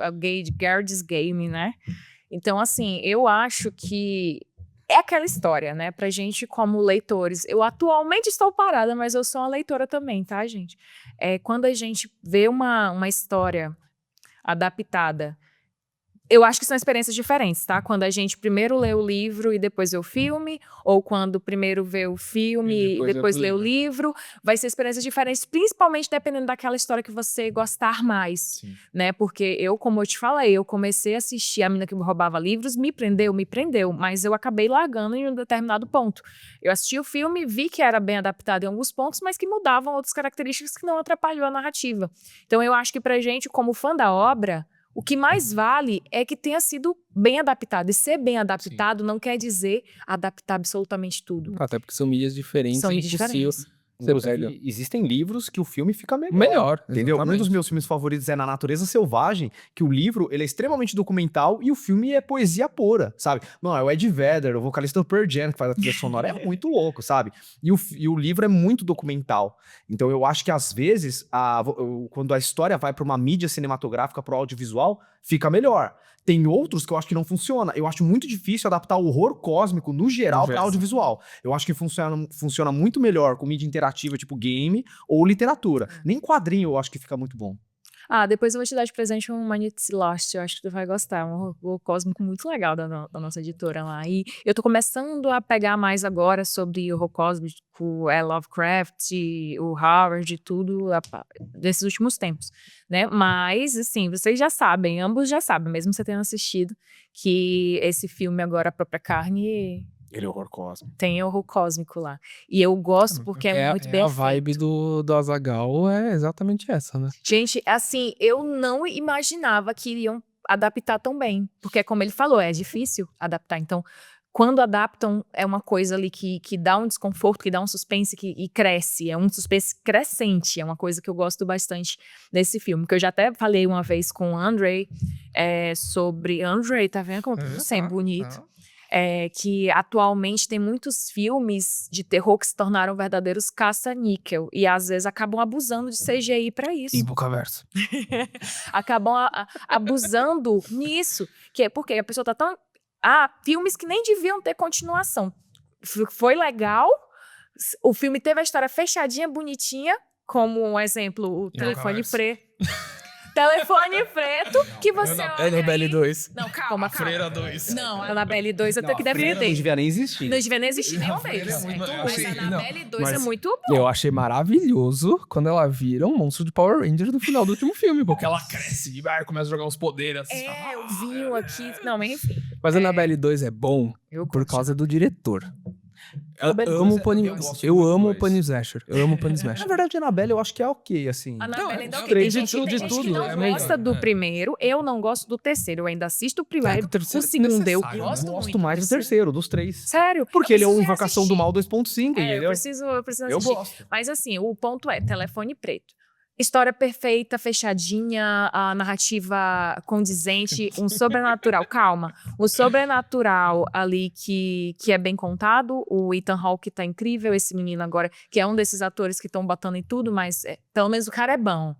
Gardi's Game, né? Então, assim, eu acho que é aquela história, né? Pra gente, como leitores. Eu atualmente estou parada, mas eu sou uma leitora também, tá, gente? Quando a gente vê uma história adaptada. Eu acho que são experiências diferentes, tá? Quando a gente primeiro lê o livro e depois vê o filme, ou quando primeiro vê o filme e depois lê o livro, vai ser experiências diferentes, principalmente dependendo daquela história que você gostar mais, né? Porque como eu te falei, eu comecei a assistir A Menina que Roubava Livros, me prendeu, mas eu acabei largando em um determinado ponto. Eu assisti o filme, vi que era bem adaptado em alguns pontos, mas que mudavam outras características que não atrapalhou a narrativa. Então eu acho que pra gente, como fã da obra, o que mais vale é que tenha sido bem adaptado. E ser bem adaptado não quer dizer adaptar absolutamente tudo. Até porque são mídias diferentes. São mídias diferentes. Inclusive, existem livros que o filme fica Melhor, entendeu? exatamente. Um dos meus filmes favoritos é Na Natureza Selvagem, que o livro ele é extremamente documental e o filme é poesia pura, sabe? Mano, é o Ed Vedder, o vocalista do Pearl Jam, que faz a trilha sonora, é muito louco, sabe? E o livro é muito documental. Então eu acho que às vezes, quando a história vai para uma mídia cinematográfica, para o audiovisual, fica melhor. Tem outros que eu acho que não funciona. Eu acho muito difícil adaptar o horror cósmico, no geral, para audiovisual. Eu acho que funciona muito melhor com mídia interativa, tipo game, ou literatura. Nem quadrinho eu acho que fica muito bom. Depois eu vou te dar de presente um Humanity Lost, eu acho que tu vai gostar, um horror cósmico muito legal da nossa editora lá. E eu tô começando a pegar mais agora sobre horror cósmico, Lovecraft, o Howard e tudo, desses últimos tempos, né? Mas, assim, vocês já sabem, ambos já sabem, mesmo você tendo assistido, que esse filme agora, A Própria Carne... Ele é horror cósmico. Tem horror cósmico lá. E eu gosto porque é muito bem A feito. vibe do Azaghal é exatamente essa, né? Gente, assim, eu não imaginava que iriam adaptar tão bem. Porque, como ele falou, é difícil adaptar. Então, quando adaptam, é uma coisa ali que dá um desconforto, que dá um suspense e cresce. É um suspense crescente. É uma coisa que eu gosto bastante desse filme. Que eu já até falei uma vez com o Andrei sobre... Andrei, tá vendo como você é bonito? Que atualmente tem muitos filmes de terror que se tornaram verdadeiros caça-níquel e às vezes acabam abusando de CGI pra isso. E Bocaverso. Acabam abusando nisso, que é porque a pessoa tá tão... filmes que nem deviam ter continuação. Foi legal, o filme teve a história fechadinha, bonitinha, como um exemplo, o Telefone Preto. Telefone Preto, que você olha Annabelle 2. Não, calma. Freira 2. Não, a Annabelle 2 eu tenho que defender. Não devia nem existir. Não devia nem existir nenhum deles. Mas a Annabelle 2 é muito bom. Eu achei maravilhoso quando ela vira um monstro de Power Ranger no final do último filme, porque ela cresce e começa a jogar uns poderes. Assim, o vinho aqui... Não, mas enfim. Mas a Annabelle 2 é bom por causa do diretor. Eu amo o Penny Slasher. Eu amo o Penny Slasher. Na verdade, a Annabelle eu acho que é ok, assim. A Annabelle ainda é ok. três Tem de gente tudo, que não gosta do primeiro, eu não gosto do terceiro. Eu ainda assisto o primeiro, o segundo eu gosto mais do terceiro, dos três. Sério? Porque ele é uma Invocação do Mal 2.5, entendeu? Eu preciso assistir. Eu gosto. Mas assim, o ponto é Telefone Preto. História perfeita, fechadinha, a narrativa condizente, um sobrenatural, calma, o sobrenatural ali que é bem contado, o Ethan Hawke tá incrível, esse menino agora, que é um desses atores que estão botando em tudo, mas pelo menos o cara é bom.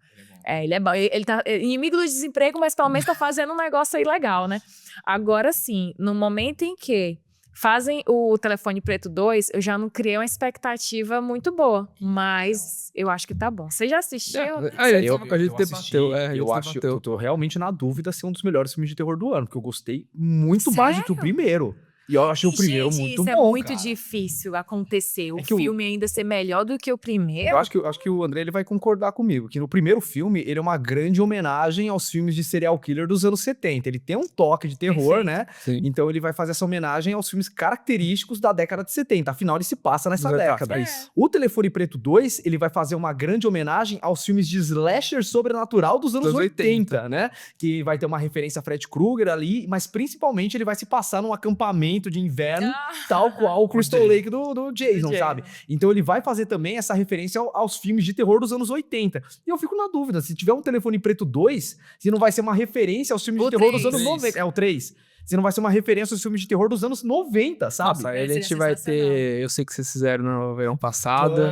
Ele é bom, ele tá inimigo do desemprego, mas pelo menos tá fazendo um negócio aí legal, né? Agora sim, no momento em que fazem o Telefone Preto 2, eu já não criei uma expectativa muito boa, mas eu acho que tá bom. Você já assistiu? A gente debateu. Eu acho que eu tô realmente na dúvida se é um dos melhores filmes de terror do ano, porque eu gostei muito mais do que o primeiro. E eu achei o primeiro muito bom, isso é muito cara. difícil acontecer. O É que filme ainda ser melhor do que o primeiro. Eu acho que o André ele vai concordar comigo, que no primeiro filme ele é uma grande homenagem aos filmes de serial killer dos anos 70. Ele tem um toque de terror, né? Sim. Então ele vai fazer essa homenagem aos filmes característicos da década de 70. Afinal, ele se passa nessa década. O Telefone Preto 2, ele vai fazer uma grande homenagem aos filmes de slasher sobrenatural dos anos 80, né? Que vai ter uma referência a Fred Krueger ali, mas principalmente ele vai se passar num acampamento de inverno, tal qual o Crystal Lake do Jason, sabe? Então ele vai fazer também essa referência aos filmes de terror dos anos 80. E eu fico na dúvida, se tiver um Telefone Preto 2, se não vai ser uma referência aos filmes de terror dos anos 90. É o 3. Se não vai ser uma referência aos filmes de terror dos anos 90, sabe? Nossa, aí a gente vai ter... Eu sei que vocês fizeram no verão passado.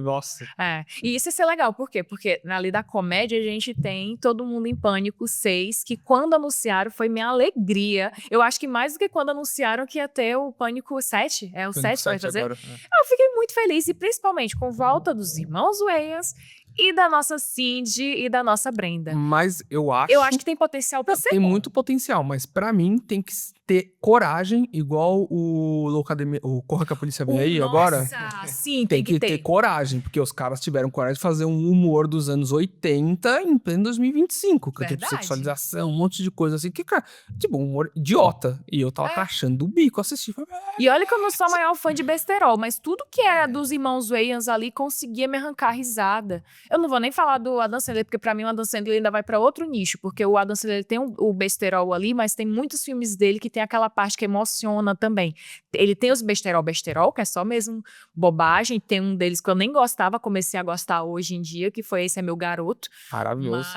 Nossa. E isso ia ser legal, por quê? Porque ali da comédia a gente tem Todo Mundo em Pânico 6, que quando anunciaram foi minha alegria. Eu acho que mais do que quando anunciaram que ia ter o Pânico 7. É o 7 que vai fazer? Agora, Eu fiquei muito feliz, e principalmente com volta dos irmãos Wayans e da nossa Cindy e da nossa Brenda. Mas eu acho... Eu acho que tem potencial pra ser Tem bom. muito potencial, mas pra mim tem que ter coragem, igual o Loucademia, o Corra que a Polícia Vem Aí agora. Nossa, sim, Tem que ter coragem, porque os caras tiveram coragem de fazer um humor dos anos 80 em pleno 2025. Que tem Verdade. sexualização, um monte de coisa assim. Que, cara, tipo, um humor idiota. E eu tava rachando o bico assistindo. E olha que eu não sou a maior fã de besterol, mas tudo que era dos irmãos Wayans ali conseguia me arrancar risada. Eu não vou nem falar do Adam Sandler, porque pra mim o Adam Sandler ainda vai pra outro nicho, porque o Adam Sandler tem o besterol ali, mas tem muitos filmes dele que tem aquela parte que emociona também. Ele tem os besterol, que é só mesmo bobagem. Tem um deles que eu nem gostava, comecei a gostar hoje em dia, que foi Esse é Meu Garoto. Maravilhoso.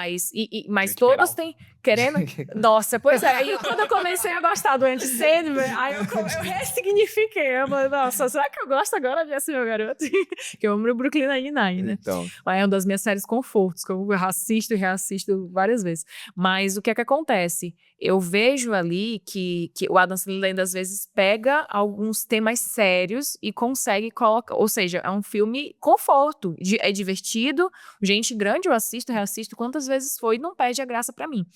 Mas todos têm... Querendo... Nossa, pois é. Aí quando eu comecei a gostar do Andy Sandler, aí eu ressignifiquei. Eu falei, nossa, será que eu gosto agora de Esse Meu Garoto? Que eu amo o Brooklyn Nine-Nine, né? Então, É uma das minhas séries confortos, que eu assisto e reassisto várias vezes. Mas o que é que acontece? Eu vejo ali que o Adam Sandler ainda às vezes pega alguns temas sérios e consegue colocar... Ou seja, é um filme conforto. É divertido, gente grande, eu assisto, reassisto quantas vezes foi e não perde a graça pra mim.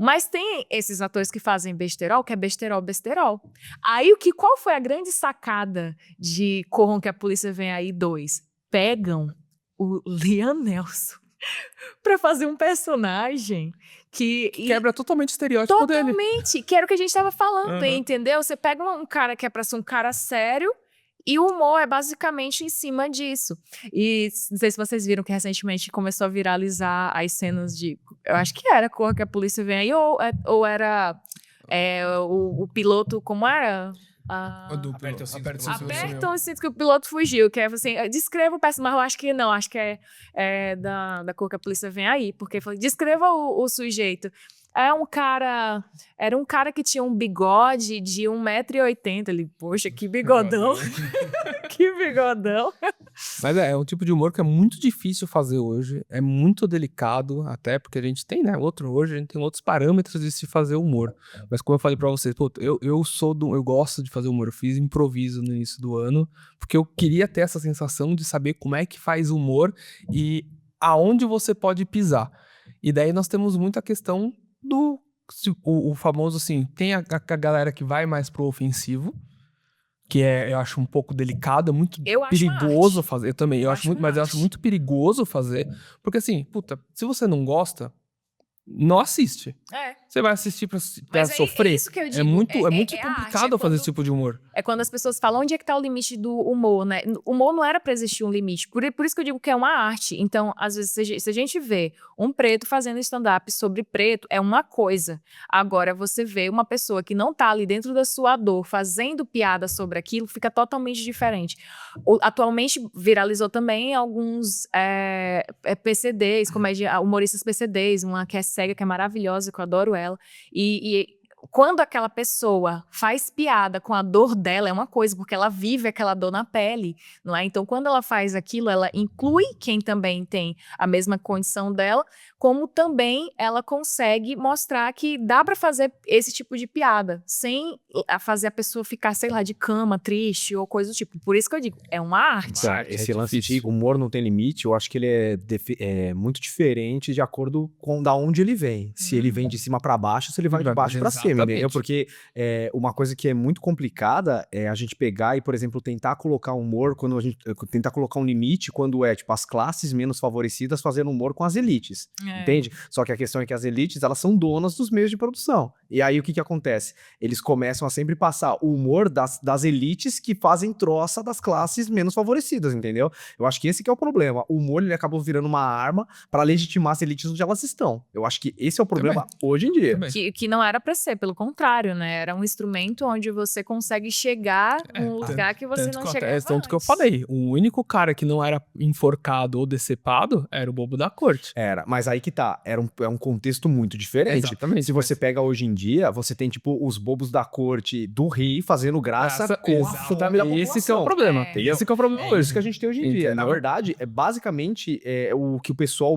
Mas tem esses atores que fazem besterol, que é besterol. Aí qual foi a grande sacada de Corram que a Polícia Vem Aí 2? Pegam o Liam Neeson pra fazer um personagem que Quebra totalmente o estereótipo dele. totalmente, que era o que a gente tava falando, entendeu? Você pega um cara que é pra ser um cara sério e o humor é basicamente em cima disso. E não sei se vocês viram que recentemente começou a viralizar as cenas de... Eu acho que era Corra que a Polícia Vem Aí, ou era o piloto, como era? Aperta o cinto. Apertam o cinto que o piloto fugiu, que é assim, descreva o personagem, mas eu acho que não, acho que é da Cor que a Polícia Vem Aí, porque falou, descreva o sujeito. Era um cara que tinha um bigode de 1,80 m, ele, poxa, que bigodão, que bigodão. Mas é um tipo de humor que é muito difícil fazer hoje, é muito delicado, até porque a gente tem, né, hoje a gente tem outros parâmetros de se fazer humor. Mas como eu falei pra vocês, pô, eu gosto de fazer humor, eu fiz improviso no início do ano, porque eu queria ter essa sensação de saber como é que faz humor e aonde você pode pisar. E daí nós temos muita questão o famoso assim, tem a galera que vai mais pro ofensivo, que eu acho um pouco delicado, é muito perigoso fazer. Eu também, eu acho muito, mas eu acho muito perigoso fazer, porque assim, puta, se você não gosta, não assiste. Você vai assistir pra sofrer. É isso que eu digo. É muito complicado arte, fazer esse tipo de humor. É quando as pessoas falam onde é que tá o limite do humor, né? O humor não era pra existir um limite. Por isso que eu digo que é uma arte. Então, às vezes, se a gente vê um preto fazendo stand-up sobre preto, é uma coisa. Agora, você vê uma pessoa que não tá ali dentro da sua dor, fazendo piada sobre aquilo, fica totalmente diferente. Atualmente, viralizou também alguns PCDs, humoristas PCDs, uma que é cega, que é maravilhosa, que eu adoro ela. E quando aquela pessoa faz piada com a dor dela, é uma coisa, porque ela vive aquela dor na pele, não é? Então, quando ela faz aquilo, ela inclui quem também tem a mesma condição dela, como também ela consegue mostrar que dá pra fazer esse tipo de piada, sem fazer a pessoa ficar, sei lá, de cama, triste ou coisa do tipo. Por isso que eu digo, é uma arte. Esse lance de humor não tem limite, eu acho que ele é muito diferente de acordo com da onde ele vem. Se ele vem de cima pra baixo, se ele vai de baixo pra cima, entendeu? Porque uma coisa que é muito complicada é a gente pegar e, por exemplo, tentar colocar humor, tentar colocar um limite quando tipo, as classes menos favorecidas fazendo humor com as elites. Entende? Só que a questão é que as elites, elas são donas dos meios de produção. E aí o que acontece? Eles começam a sempre passar o humor das elites que fazem troça das classes menos favorecidas, entendeu? Eu acho que esse que é o problema. O humor, ele acabou virando uma arma pra legitimar as elites onde elas estão. Eu acho que esse é o problema hoje em dia. Que não era pra ser, pelo contrário, né? Era um instrumento onde você consegue chegar num lugar que você não chegava tanto que eu falei, o único cara que não era enforcado ou decepado era o bobo da corte. Era, mas aí que tá, é um contexto muito diferente. Exatamente. Se você pega hoje em dia, você tem tipo os bobos da corte do Rio fazendo graça com a fome da população. Esse que é o problema. Esse que é o problema hoje. Isso que a gente tem hoje em dia. Na verdade, basicamente o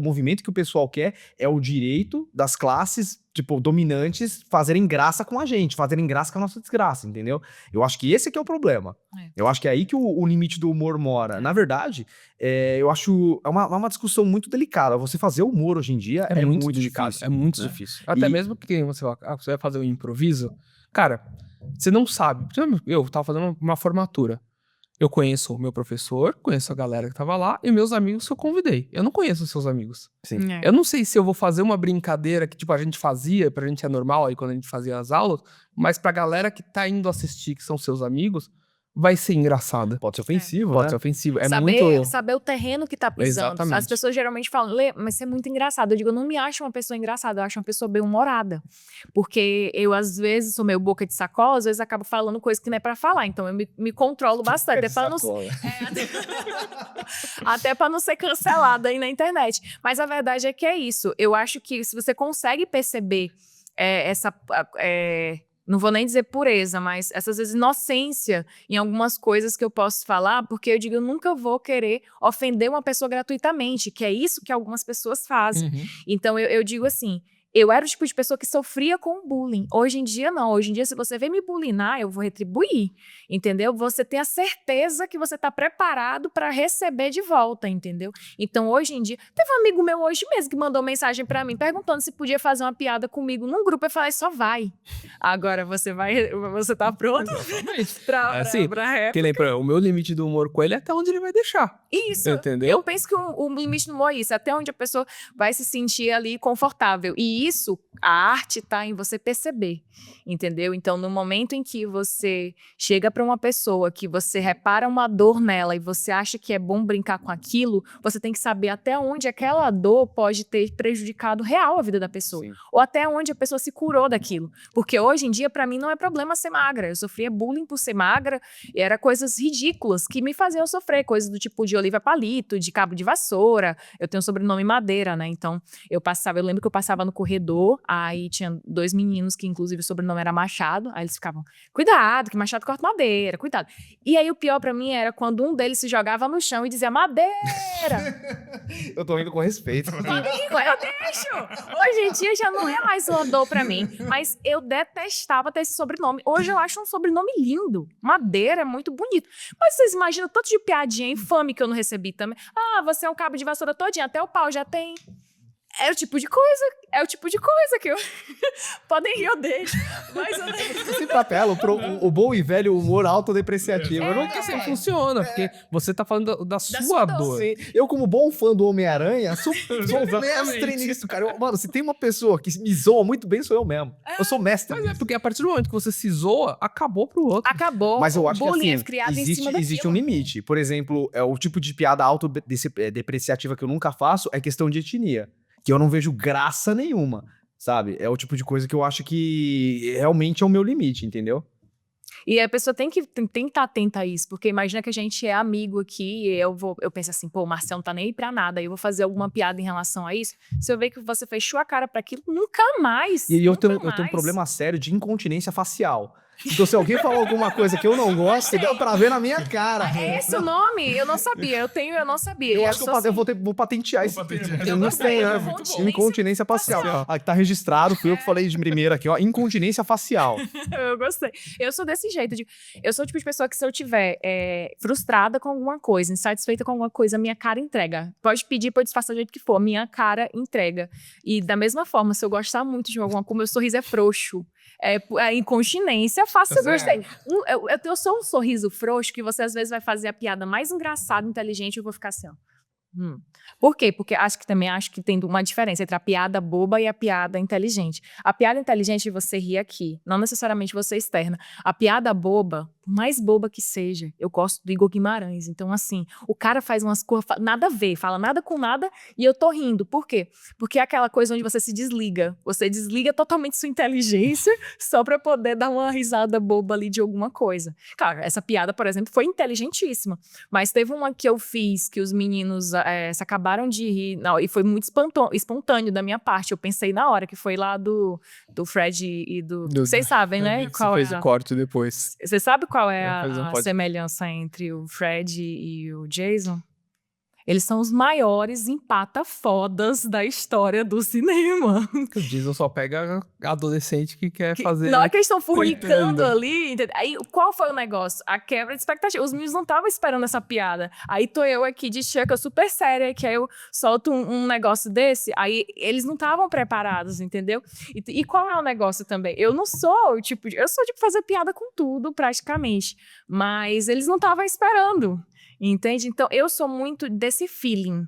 movimento que o pessoal quer é o direito das classes tipo, dominantes fazerem graça com a gente, fazerem graça com a nossa desgraça, entendeu? Eu acho que esse aqui é o problema. Eu acho que é aí que o limite do humor mora. Na verdade, eu acho uma discussão muito delicada. Você fazer humor hoje em dia é muito difícil. É muito difícil. Até mesmo porque você vai fazer um improviso, cara, você não sabe. Por exemplo, eu tava fazendo uma formatura. Eu conheço o meu professor, conheço a galera que tava lá e meus amigos que eu convidei. Eu não conheço os seus amigos. Sim. Eu não sei se eu vou fazer uma brincadeira que, tipo, a gente fazia, pra gente é normal aí quando a gente fazia as aulas, mas pra galera que tá indo assistir, que são seus amigos, vai ser engraçada. Pode ser ofensivo, Pode né? ser ofensivo. É saber, muito... saber o terreno que tá pisando. Exatamente. As pessoas geralmente falam, Lê, mas você é muito engraçado. Eu digo, eu não me acho uma pessoa engraçada, eu acho uma pessoa bem-humorada. Porque eu, às vezes, sou meio boca de sacola, às vezes acabo falando coisa que não é pra falar. Então eu me controlo bastante. Até pra não ser cancelada aí na internet. Mas a verdade é que é isso. Eu acho que se você consegue perceber não vou nem dizer pureza, mas essas vezes inocência em algumas coisas que eu posso falar, porque eu digo, eu nunca vou querer ofender uma pessoa gratuitamente, que é isso que algumas pessoas fazem. Então eu digo assim, eu era o tipo de pessoa que sofria com bullying. Hoje em dia, não. Hoje em dia, se você vem me bulinar, eu vou retribuir, entendeu? Você tem a certeza que você tá preparado para receber de volta, entendeu? Então, hoje em dia... Teve um amigo meu hoje mesmo que mandou mensagem para mim, perguntando se podia fazer uma piada comigo num grupo. Eu falei, só vai. Agora, você tá pronto pra réplica? Que lembra, o meu limite do humor com ele é até onde ele vai deixar. Isso. Entendeu? Eu penso que o limite do humor é isso, até onde a pessoa vai se sentir ali confortável. E isso, a arte tá em você perceber, entendeu? Então, no momento em que você chega para uma pessoa, que você repara uma dor nela e você acha que é bom brincar com aquilo, você tem que saber até onde aquela dor pode ter prejudicado real a vida da pessoa. Sim. Ou até onde a pessoa se curou daquilo. Porque hoje em dia, para mim, não é problema ser magra. Eu sofria bullying por ser magra e era coisas ridículas que me faziam sofrer, coisas do tipo de Olivia Palito, de cabo de vassoura. Eu tenho sobrenome Madeira, né? Então, eu lembro que eu passava no corredor, aí tinha 2 meninos que inclusive o sobrenome era Machado, aí eles ficavam, cuidado, que Machado corta madeira, cuidado. E aí o pior pra mim era quando um deles se jogava no chão e dizia, madeira! Eu tô indo com respeito. Amigo, eu deixo! Hoje em dia já não é mais uma dor pra mim, mas eu detestava ter esse sobrenome. Hoje eu acho um sobrenome lindo. Madeira é muito bonito. Mas vocês imaginam o tanto de piadinha infame que eu não recebi também? Ah, você é um cabo de vassoura todinho, até o pau já tem. É o tipo de coisa que eu... Podem rir, eu deixo. Mas eu Esse papel, o bom e velho humor autodepreciativo. Eu Porque assim funciona, porque você tá falando da sua dor. Sim. Eu, como bom fã do Homem-Aranha, sou mestre nisso, cara. Mano, se tem uma pessoa que me zoa muito bem, sou eu mesmo. Eu sou mestre Mas nisso. porque a partir do momento que você se zoa, acabou pro outro. Acabou. Mas eu acho que bullying assim, é criado em cima existe um limite. Por exemplo, o tipo de piada autodepreciativa que eu nunca faço é questão de etnia. Que eu não vejo graça nenhuma, sabe? É o tipo de coisa que eu acho que realmente é o meu limite, entendeu? E a pessoa tem que estar atenta a isso, porque imagina que a gente é amigo aqui e eu penso assim, pô, o Marcelo não tá nem aí pra nada, eu vou fazer alguma piada em relação a isso. Se eu ver que você fechou a cara pra aquilo, nunca mais. E eu tenho um problema sério de incontinência facial. Então, se alguém falou alguma coisa que eu não gosto, dá pra ver na minha cara. É esse o nome? Eu não sabia. Eu não sabia. Eu acho que eu vou patentear esse termo. Eu não sei, né? Incontinência facial. Aqui tá registrado, fui eu que falei de primeira aqui, ó. Incontinência facial. Eu gostei. Eu sou desse jeito. Eu sou o tipo de pessoa que se eu tiver frustrada com alguma coisa, insatisfeita com alguma coisa, minha cara entrega. Pode pedir pra eu disfarçar do jeito que for, minha cara entrega. E da mesma forma, se eu gostar muito de alguma coisa, meu sorriso é frouxo. A incontinência, faça eu gostei. Eu sou um sorriso frouxo que você às vezes vai fazer a piada mais engraçada, inteligente, e eu vou ficar assim, ó. Por quê? Porque acho que tem uma diferença entre a piada boba e a piada inteligente. A piada inteligente você ri aqui, não necessariamente você externa. A piada boba, por mais boba que seja, eu gosto do Igor Guimarães. Então, assim, o cara faz umas coisas, nada a ver, fala nada com nada e eu tô rindo. Por quê? Porque é aquela coisa onde você se desliga. Você desliga totalmente sua inteligência só pra poder dar uma risada boba ali de alguma coisa. Claro, essa piada, por exemplo, foi inteligentíssima. Mas teve uma que eu fiz que os meninos se acabaram de rir, não, e foi muito espontâneo da minha parte. Eu pensei na hora, que foi lá do Fred e do... Vocês sabem, né? Qual fez o corte depois. Você sabe qual é a semelhança entre o Fred e o Jason? Eles são os maiores empata-fodas da história do cinema. O Jason só pega adolescente que quer fazer... Na hora que eles estão fornicando Coitando. ali, entendeu? Aí qual foi o negócio? A quebra de expectativa. Os meninos não estavam esperando essa piada. Aí tô eu aqui de Chuca super séria, que aí eu solto um negócio desse, aí eles não estavam preparados, entendeu? E qual é o negócio também? Eu não sou o tipo eu sou de fazer piada com tudo, praticamente. Mas eles não estavam esperando. Entende? Então, eu sou muito desse feeling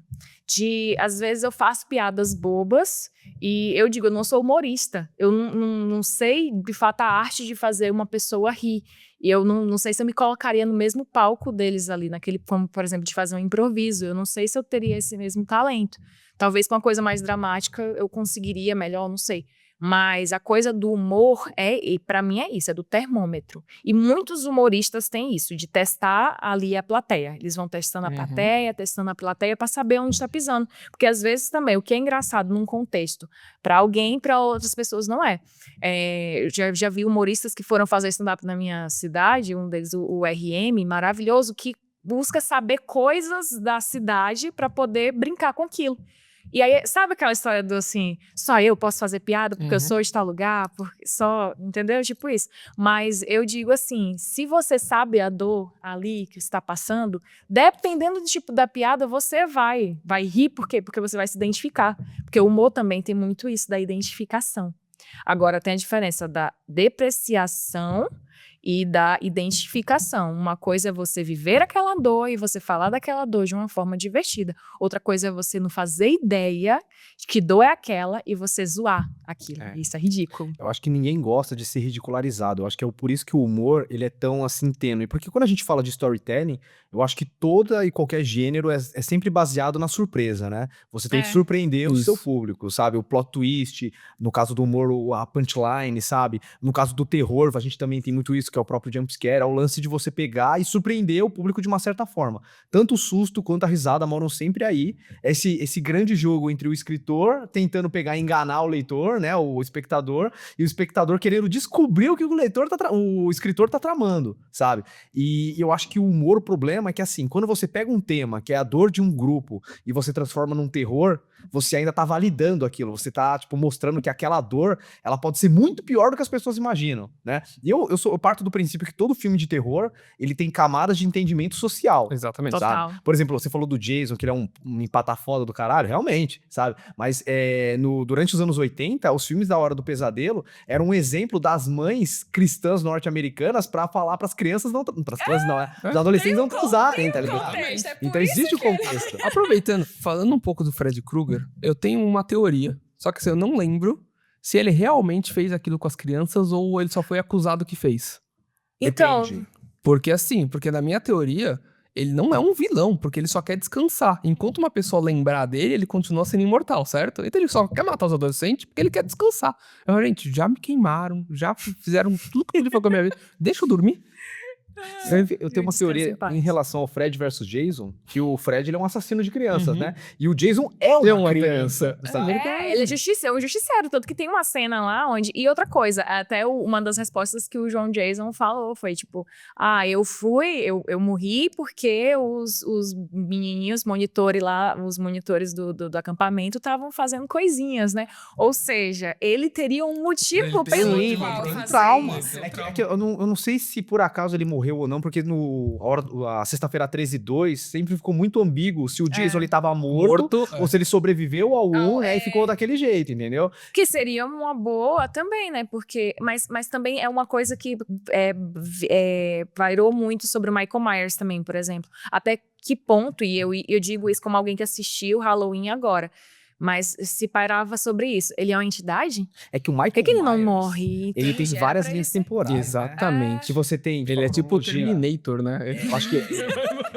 de, às vezes, eu faço piadas bobas e eu digo, eu não sou humorista. Eu não sei, de fato, a arte de fazer uma pessoa rir. E eu não sei se eu me colocaria no mesmo palco deles ali, como, por exemplo, de fazer um improviso. Eu não sei se eu teria esse mesmo talento. Talvez com uma coisa mais dramática eu conseguiria melhor, não sei. Mas a coisa do humor e para mim é isso, é do termômetro. E muitos humoristas têm isso, de testar ali a plateia. Eles vão testando a plateia para saber onde está pisando. Porque às vezes também, o que é engraçado num contexto, para alguém, para outras pessoas não é. Eu já vi humoristas que foram fazer stand-up na minha cidade, um deles, o RM, maravilhoso, que busca saber coisas da cidade para poder brincar com aquilo. E aí, sabe aquela história do assim, só eu posso fazer piada porque eu sou de tal lugar, porque só, entendeu? Tipo isso. Mas eu digo assim, se você sabe a dor ali que está passando, dependendo do tipo da piada, você vai rir, por quê? Porque você vai se identificar. Porque o humor também tem muito isso, da identificação. Agora, tem a diferença da depreciação e da identificação. Uma coisa é você viver aquela dor e você falar daquela dor de uma forma divertida. Outra coisa é você não fazer ideia de que dor é aquela e você zoar aquilo. Isso é ridículo. Eu acho que ninguém gosta de ser ridicularizado. Eu acho que é por isso que o humor, ele é tão, assim, tênue. Porque quando a gente fala de storytelling, eu acho que toda e qualquer gênero é sempre baseado na surpresa, né? Você tem que surpreender o seu público, sabe? O plot twist, no caso do humor, a punchline, sabe? No caso do terror, a gente também tem muito isso, que é o próprio jumpscare, é o lance de você pegar e surpreender o público de uma certa forma. Tanto o susto quanto a risada moram sempre aí. Esse grande jogo entre o escritor tentando pegar e enganar o leitor, né, o espectador, e o espectador querendo descobrir o que o escritor tá tramando, sabe? E eu acho que o humor, o problema é que, assim, quando você pega um tema, que é a dor de um grupo, e você transforma num terror, você ainda tá validando aquilo, você tá, tipo, mostrando que aquela dor, ela pode ser muito pior do que as pessoas imaginam, né? E eu parto do princípio que todo filme de terror, ele tem camadas de entendimento social. Exatamente. Total. Sabe? Por exemplo, você falou do Jason, que ele é um empata-foda do caralho, realmente, sabe? Mas durante os anos 80, os filmes da Hora do Pesadelo eram um exemplo das mães cristãs norte-americanas pra falar pras crianças não... Pras crianças não, os adolescentes não transarem, tá ligado? Então existe o contexto. Aproveitando, falando um pouco do Fred Krueger, eu tenho uma teoria, só que assim, eu não lembro se ele realmente fez aquilo com as crianças ou ele só foi acusado que fez. Então, Depende. Porque na minha teoria, ele não é um vilão, porque ele só quer descansar. Enquanto uma pessoa lembrar dele, ele continua sendo imortal, certo? Então ele só quer matar os adolescentes porque ele quer descansar. Gente, já me queimaram, já fizeram tudo que ele foi com a minha vida. Deixa eu dormir. Eu tenho uma teoria em relação ao Fred versus Jason, que o Fred, ele é um assassino de crianças, né? E o Jason é uma criança, sabe? ele é um justiceiro, tanto que tem uma cena lá onde... E outra coisa, até uma das respostas que o João Jason falou foi tipo, eu morri porque os menininhos, monitores lá, os monitores do acampamento estavam fazendo coisinhas, né? Ou seja, ele teria um motivo pelo qual fazer trauma. isso. É que eu não sei se por acaso ele morreu ou não, porque a Sexta-feira 13/2 sempre ficou muito ambíguo se o Jason ele tava morto ou se ele sobreviveu ao 1, né, e ficou daquele jeito, entendeu? Que seria uma boa também, né? Porque, mas também é uma coisa que pairou muito sobre o Michael Myers também, por exemplo. Até que ponto, e eu digo isso como alguém que assistiu Halloween agora, mas se pairava sobre isso. Ele é uma entidade? É que o Michael Por que ele não Myers, morre? ele tem várias linhas temporais. Exatamente. Que você tem... Ele é tipo o Terminator, né? Eu acho que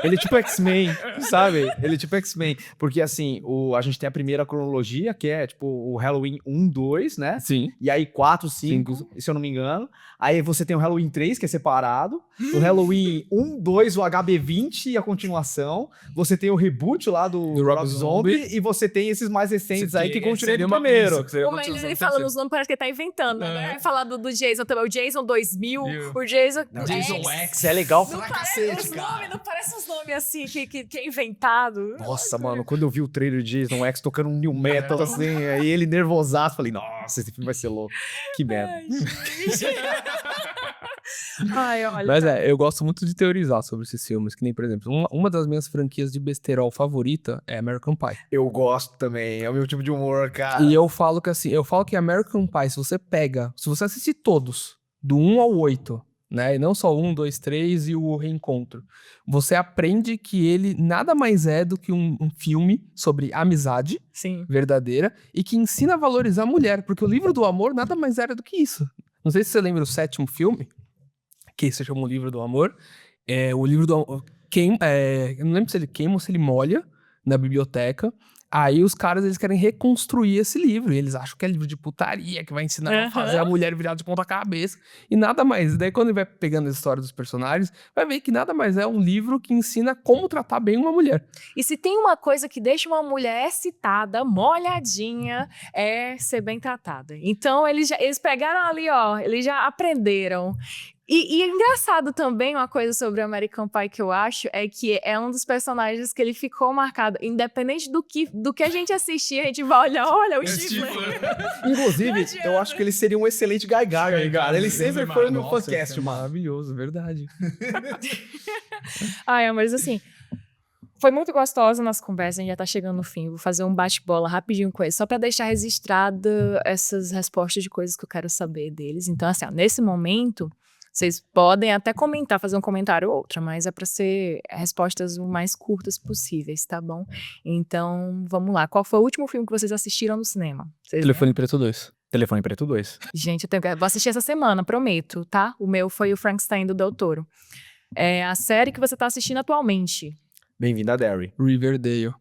ele é tipo X-Men, sabe? Ele é tipo X-Men. Porque, assim, a gente tem a primeira cronologia, que é, tipo, o Halloween 1, 2, né? Sim. E aí 4, 5, se eu não me engano. Aí você tem o Halloween 3, que é separado. O Halloween 1, 2, o HB20 e a continuação. Você tem o reboot lá do Rob Zombie. E você tem esses mais recentes aí que continuem seria do uma- primeiro. isso, que seria O uma melhor continuação ele do falando terceiro. os nomes, parece que ele tá inventando, né? É. Falar do Jason também, o Jason 2000, Eu. o Jason... Jason X. X. Isso é legal Não pra parece, cacete, os cara. nomes, não parece uns nomes assim que é inventado. Nossa, mano, quando eu vi o trailer de Jason X tocando um new metal, assim, aí ele nervosaço, falei, nossa, esse filme vai ser louco. Que merda. Ai, gente. Ai, olha. Mas eu gosto muito de teorizar sobre esses filmes, que nem, por exemplo, uma das minhas franquias de besterol favorita é American Pie. Eu gosto também, é o meu tipo de humor, cara. E eu falo que assim, American Pie, se você assistir todos, do 1 ao 8, né, e não só 1, 2, 3 e o reencontro, você aprende que ele nada mais é do que um filme sobre amizade Sim. verdadeira e que ensina a valorizar a mulher, porque o livro do amor nada mais era do que isso. Não sei se você lembra o 7º filme, que se chama o livro do amor, o livro do amor, eu não lembro se ele queima ou se ele molha na biblioteca. Aí os caras, eles querem reconstruir esse livro. E eles acham que é livro de putaria, que vai ensinar a fazer a mulher virar de ponta cabeça. E nada mais. E daí quando ele vai pegando a história dos personagens, vai ver que nada mais é um livro que ensina como tratar bem uma mulher. E se tem uma coisa que deixa uma mulher excitada, molhadinha, é ser bem tratada. Então, eles pegaram ali, ó, eles já aprenderam. E é engraçado também, uma coisa sobre o American Pie que eu acho, é que é um dos personagens que ele ficou marcado. Independente do que a gente assistir, a gente vai olhar, olha, o Stifler. Inclusive, eu acho que ele seria um excelente Guy Gardner, cara. Ele sempre foi no podcast, mano. Maravilhoso, verdade. Ai, mas assim, foi muito gostosa a nossa conversa, a gente já tá chegando no fim. Vou fazer um bate-bola rapidinho com eles, só pra deixar registrada essas respostas de coisas que eu quero saber deles. Então, assim, ó, nesse momento, vocês podem até comentar, fazer um comentário ou outro, mas é pra ser respostas o mais curtas possíveis, tá bom? Então, vamos lá. Qual foi o último filme que vocês assistiram no cinema? Vocês Telefone Preto 2. Telefone Preto 2. Gente, vou assistir essa semana, prometo, tá? O meu foi o Frankenstein do Del Toro. É a série que você tá assistindo atualmente. Bem-vindo a Derry. Riverdale.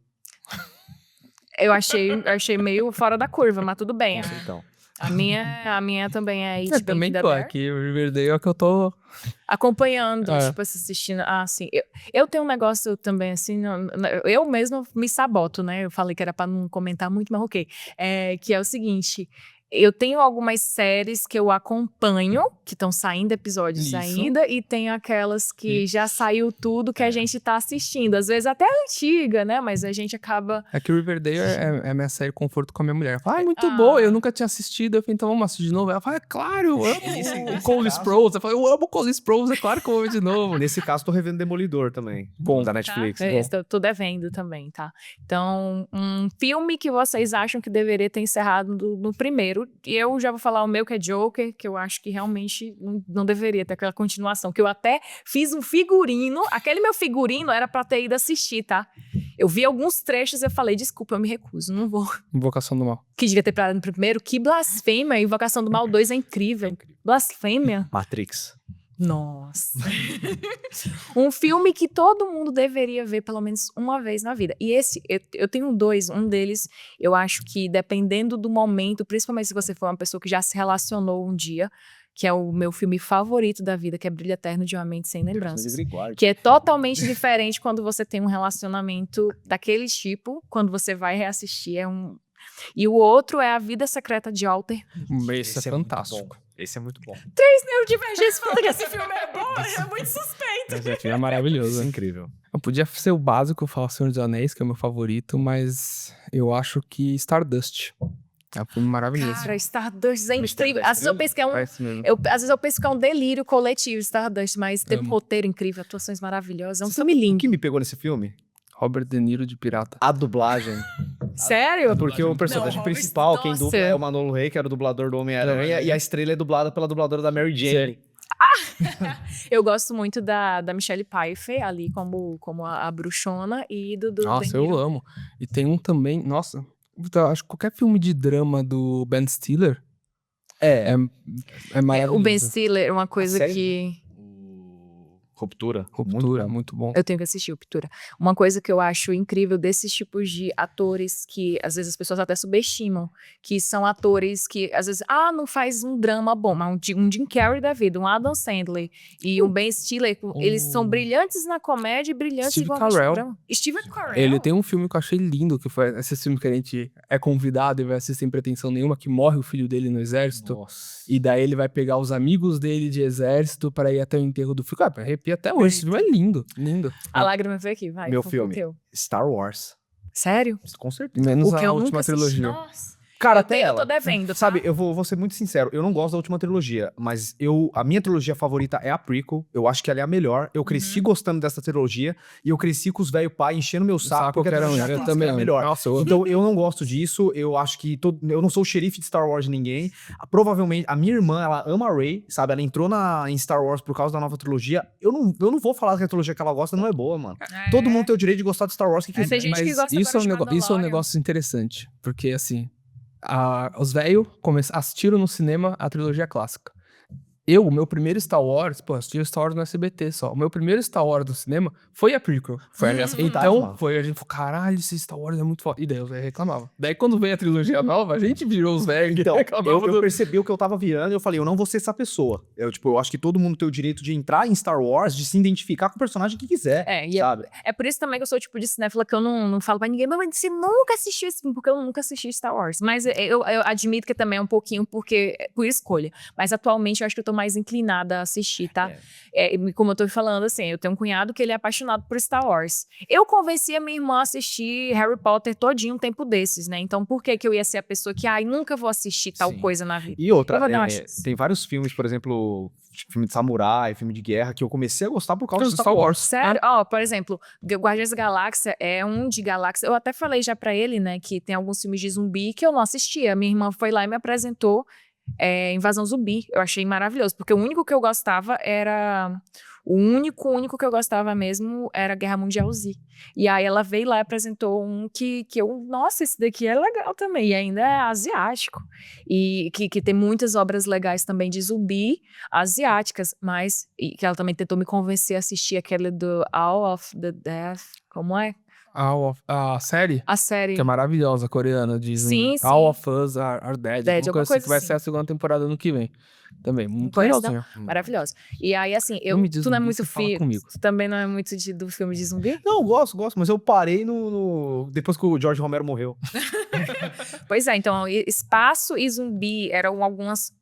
Eu achei meio fora da curva, mas tudo bem. Então. A minha também é Eu também tô aqui. O Riverdale é o que eu tô... acompanhando, É. tipo, assistindo. Assim, eu tenho um negócio também, assim, eu mesmo me saboto, né? Eu falei que era pra não comentar muito, mas ok. Que é o seguinte. Eu tenho algumas séries que eu acompanho, que estão saindo episódios Isso. ainda, e tem aquelas que já saiu tudo que a gente tá assistindo. Às vezes até antiga, né? Mas a gente acaba... É que o Riverdale é a minha série conforto com a minha mulher. Fala, muito boa, eu nunca tinha assistido. Eu falei, então vamos assistir de novo. Ela fala, claro, eu amo o Cole Sprouse. Eu falei, eu amo o Cole Sprouse, é claro que eu vou ver de novo. Nesse caso, tô revendo Demolidor também. Bom, da Netflix. Tá? Tô devendo também, tá? Então, um filme que vocês acham que deveria ter encerrado no primeiro, e eu já vou falar o meu, que é Joker, que eu acho que realmente não deveria ter aquela continuação, que eu até fiz um figurino, aquele meu figurino era pra ter ido assistir, tá? Eu vi alguns trechos e eu falei, desculpa, eu me recuso, não vou. Invocação do Mal. Que devia ter parado no primeiro, que blasfêmia, Invocação do Mal 2 é incrível. Blasfêmia. Matrix. Nossa. Um filme que todo mundo deveria ver pelo menos uma vez na vida. E esse, eu tenho dois. Um deles, eu acho que dependendo do momento, principalmente se você for uma pessoa que já se relacionou um dia, que é o meu filme favorito da vida, que é Brilho Eterno de uma Mente Sem Lembranças. Que é totalmente diferente quando você tem um relacionamento daquele tipo, quando você vai reassistir, E o outro é A Vida Secreta de Walter. Esse é fantástico. Esse é muito bom. Neurodivergência falando que esse filme é bom, é muito suspeito. Esse filme é maravilhoso. Isso é incrível. Eu podia ser o básico, falar Senhor dos Anéis, que é o meu favorito, mas eu acho que Stardust é um filme maravilhoso. Cara, Stardust é incrível. Às vezes eu penso que é um... Parece mesmo. Às vezes eu penso que é um delírio coletivo, Stardust, mas tem um roteiro incrível, atuações maravilhosas. É um filme O lindo. que me pegou nesse filme? Robert De Niro de pirata. A dublagem. Sério? Porque o personagem Não, principal, quem nossa. dubla é o Manolo Rey, que era o dublador do Homem-Aranha, e a estrela é dublada pela dubladora da Mary Jane. Eu gosto muito da Michelle Pfeiffer ali como a bruxona e do Nossa, De Niro. eu amo. E tem um também, nossa, eu acho que qualquer filme de drama do Ben Stiller é maravilhoso. O Ben Stiller é uma coisa série? que... Ruptura. Ruptura, Muito bom. muito bom. Eu tenho que assistir Ruptura. Uma coisa que eu acho incrível desses tipos de atores que às vezes as pessoas até subestimam, que são atores que às vezes, não faz um drama bom, mas um Jim Carrey da vida, um Adam Sandler e um Ben Stiller, eles são brilhantes na comédia e brilhantes Steve igualmente Carell. no drama. Steve Carell. Ele tem um filme que eu achei lindo, que foi esse filme que a gente é convidado e vai assistir sem pretensão nenhuma, que morre o filho dele no exército. Nossa. E daí ele vai pegar os amigos dele de exército para ir até o enterro do filho. Cara, arrepia até hoje. Esse filme é lindo, lindo. A lágrima veio aqui, vai. Meu qual filme. foi o teu? Star Wars. Sério? Com certeza. Menos O que a eu última nunca assisti. trilogia. Nossa. Cara, Eu até tenho- eu ela. tô devendo, tá? Sabe, eu vou ser muito sincero. Eu não gosto da última trilogia, mas a minha trilogia favorita é a prequel. Eu acho que ela é a melhor. Eu cresci gostando dessa trilogia e eu cresci com os velho pai enchendo meu saco porque a que era trilogia eu clássica também. era melhor. Nossa, eu Então eu não gosto disso. Eu acho que eu não sou o xerife de Star Wars de ninguém. Provavelmente a minha irmã, ela ama a Rey, sabe? Ela entrou em Star Wars por causa da nova trilogia. Eu não vou falar que a trilogia que ela gosta não é boa, mano. Todo mundo tem o direito de gostar de Star Wars que Tem quiser. gente Mas que gosta isso é, agora de isso é um Mandalorian. negócio interessante. Porque, assim, os velhos assistiram no cinema a trilogia clássica. O meu primeiro Star Wars, pô, assisti Star Wars no SBT só. O meu primeiro Star Wars no cinema foi a prequel. Foi essa vontade, Então, mano. a gente falou, caralho, esse Star Wars é muito foda. E daí eu reclamava. Daí quando veio a trilogia nova, a gente virou os velhos que Então, reclamavam eu percebi o que eu tava virando e eu falei, eu não vou ser essa pessoa. Eu acho que todo mundo tem o direito de entrar em Star Wars, de se identificar com o personagem que quiser, E sabe? é por isso também que eu sou o tipo de cinéfila que eu não falo pra ninguém, mas você nunca assistiu esse filme, porque eu nunca assisti Star Wars. Mas eu admito que também é um pouquinho por escolha. Mas atualmente eu acho que eu tô mais inclinada a assistir, tá? E como eu tô falando, assim, eu tenho um cunhado que ele é apaixonado por Star Wars. Eu convenci a minha irmã a assistir Harry Potter todinho um tempo desses, né? Então por que eu ia ser a pessoa que, nunca vou assistir tal Sim. coisa na vida? E outra, Eu vou dar uma chance. tem vários filmes, por exemplo, filme de samurai, filme de guerra, que eu comecei a gostar por causa do de Star Wars. Sério? Por exemplo, Guardiões da Galáxia é um de galáxia. Eu até falei já pra ele, né, que tem alguns filmes de zumbi que eu não assistia. Minha irmã foi lá e me apresentou Invasão Zumbi. Eu achei maravilhoso, porque o único que eu gostava era... O único que eu gostava mesmo era Guerra Mundial Z. E aí ela veio lá e apresentou um que nossa, esse daqui é legal também, e ainda é asiático. E que tem muitas obras legais também de zumbi asiáticas, mas e que ela também tentou me convencer a assistir aquele do Hour of the Death. Como é? A série, A série. que é maravilhosa, coreana, dizem. Sim, All sim. of Us Are Dead. Dead, Alguma alguma coisa assim, que vai coisa ser a segunda temporada ano que vem. Também, muito conhece, legalzinho. Maravilhosa. E aí, assim, Filme de tu não é zumbi, muito você fala filho. comigo. Tu também não é muito do filme de zumbi? Não, eu gosto, mas eu parei depois que o George Romero morreu. Pois é, então, espaço e zumbi eram alguns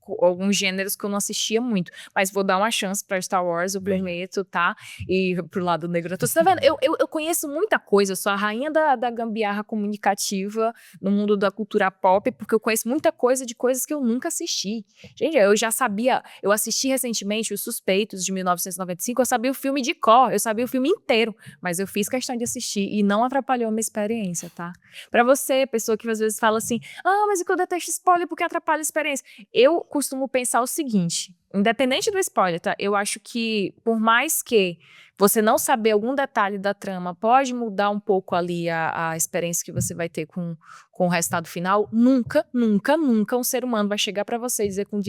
gêneros que eu não assistia muito. Mas vou dar uma chance pra Star Wars, eu prometo, tá? E pro lado negro. Você tá vendo? Eu conheço muita coisa, eu sou a rainha da gambiarra comunicativa no mundo da cultura pop, porque eu conheço muita coisa de coisas que eu nunca assisti. Gente, eu já sabia, eu assisti recentemente Os Suspeitos, de 1995, eu sabia o filme de cor, eu sabia o filme inteiro, mas eu fiz questão de assistir e não atrapalhou a minha experiência, tá? Pra você, pessoa que às vezes fala assim, mas é que eu detesto spoiler porque atrapalha a experiência. Eu costumo pensar o seguinte, independente do spoiler, tá? Eu acho que, por mais que você não saber algum detalhe da trama pode mudar um pouco ali a experiência que você vai ter com o resultado final, nunca um ser humano vai chegar pra você e dizer com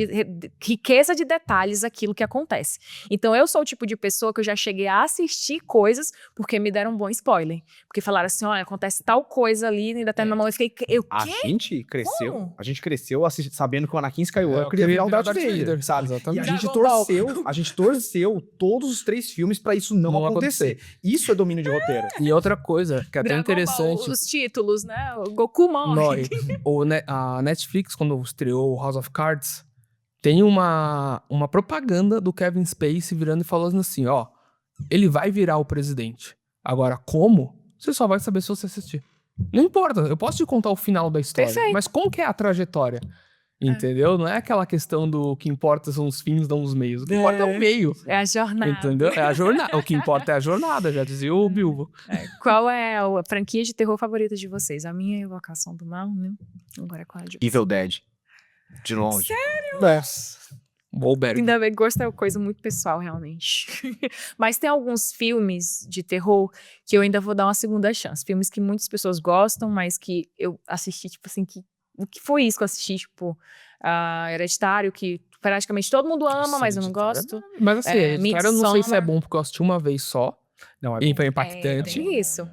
riqueza de detalhes aquilo que acontece. Então eu sou o tipo de pessoa que eu já cheguei a assistir coisas porque me deram um bom spoiler. Porque falaram assim, olha, acontece tal coisa ali, em determinado momento eu fiquei, A gente cresceu sabendo que o Anakin Skywalker queria virar o virar Darth Darth Vader, Vader, sabe? exatamente. E a gente torceu todos os 3 filmes pra isso não acontecer. Isso é domínio de roteiro. E outra coisa, que é até Dragon interessante... Ball, os títulos, né? O Goku morre. A Netflix, quando estreou House of Cards, tem uma propaganda do Kevin Spacey virando e falando assim, ele vai virar o presidente. Agora, como? Você só vai saber se você assistir. Não importa, eu posso te contar o final da história, Perfeito. mas como que é a trajetória? Entendeu? Não é aquela questão do que importa são os fins, não os meios. O que importa é o meio. É a jornada. Entendeu? É a jornada. O que importa é a jornada, já dizia o Bilbo. Qual é a franquia de terror favorita de vocês? A minha é Invocação do Mal, né? Agora qual é a de vocês? Evil Dead. De longe. Wahlberg. Ainda bem que gosto é uma coisa muito pessoal, realmente. Mas tem alguns filmes de terror que eu ainda vou dar uma segunda chance. Filmes que muitas pessoas gostam, mas que eu assisti, tipo assim, o que foi isso que eu assisti? Tipo, Hereditário, que praticamente todo mundo ama, mas eu não gosto. Mas assim, Hereditário eu não sei se é Midsommar. bom porque eu assisti uma vez só. Não, é E bom. foi impactante. Tem isso.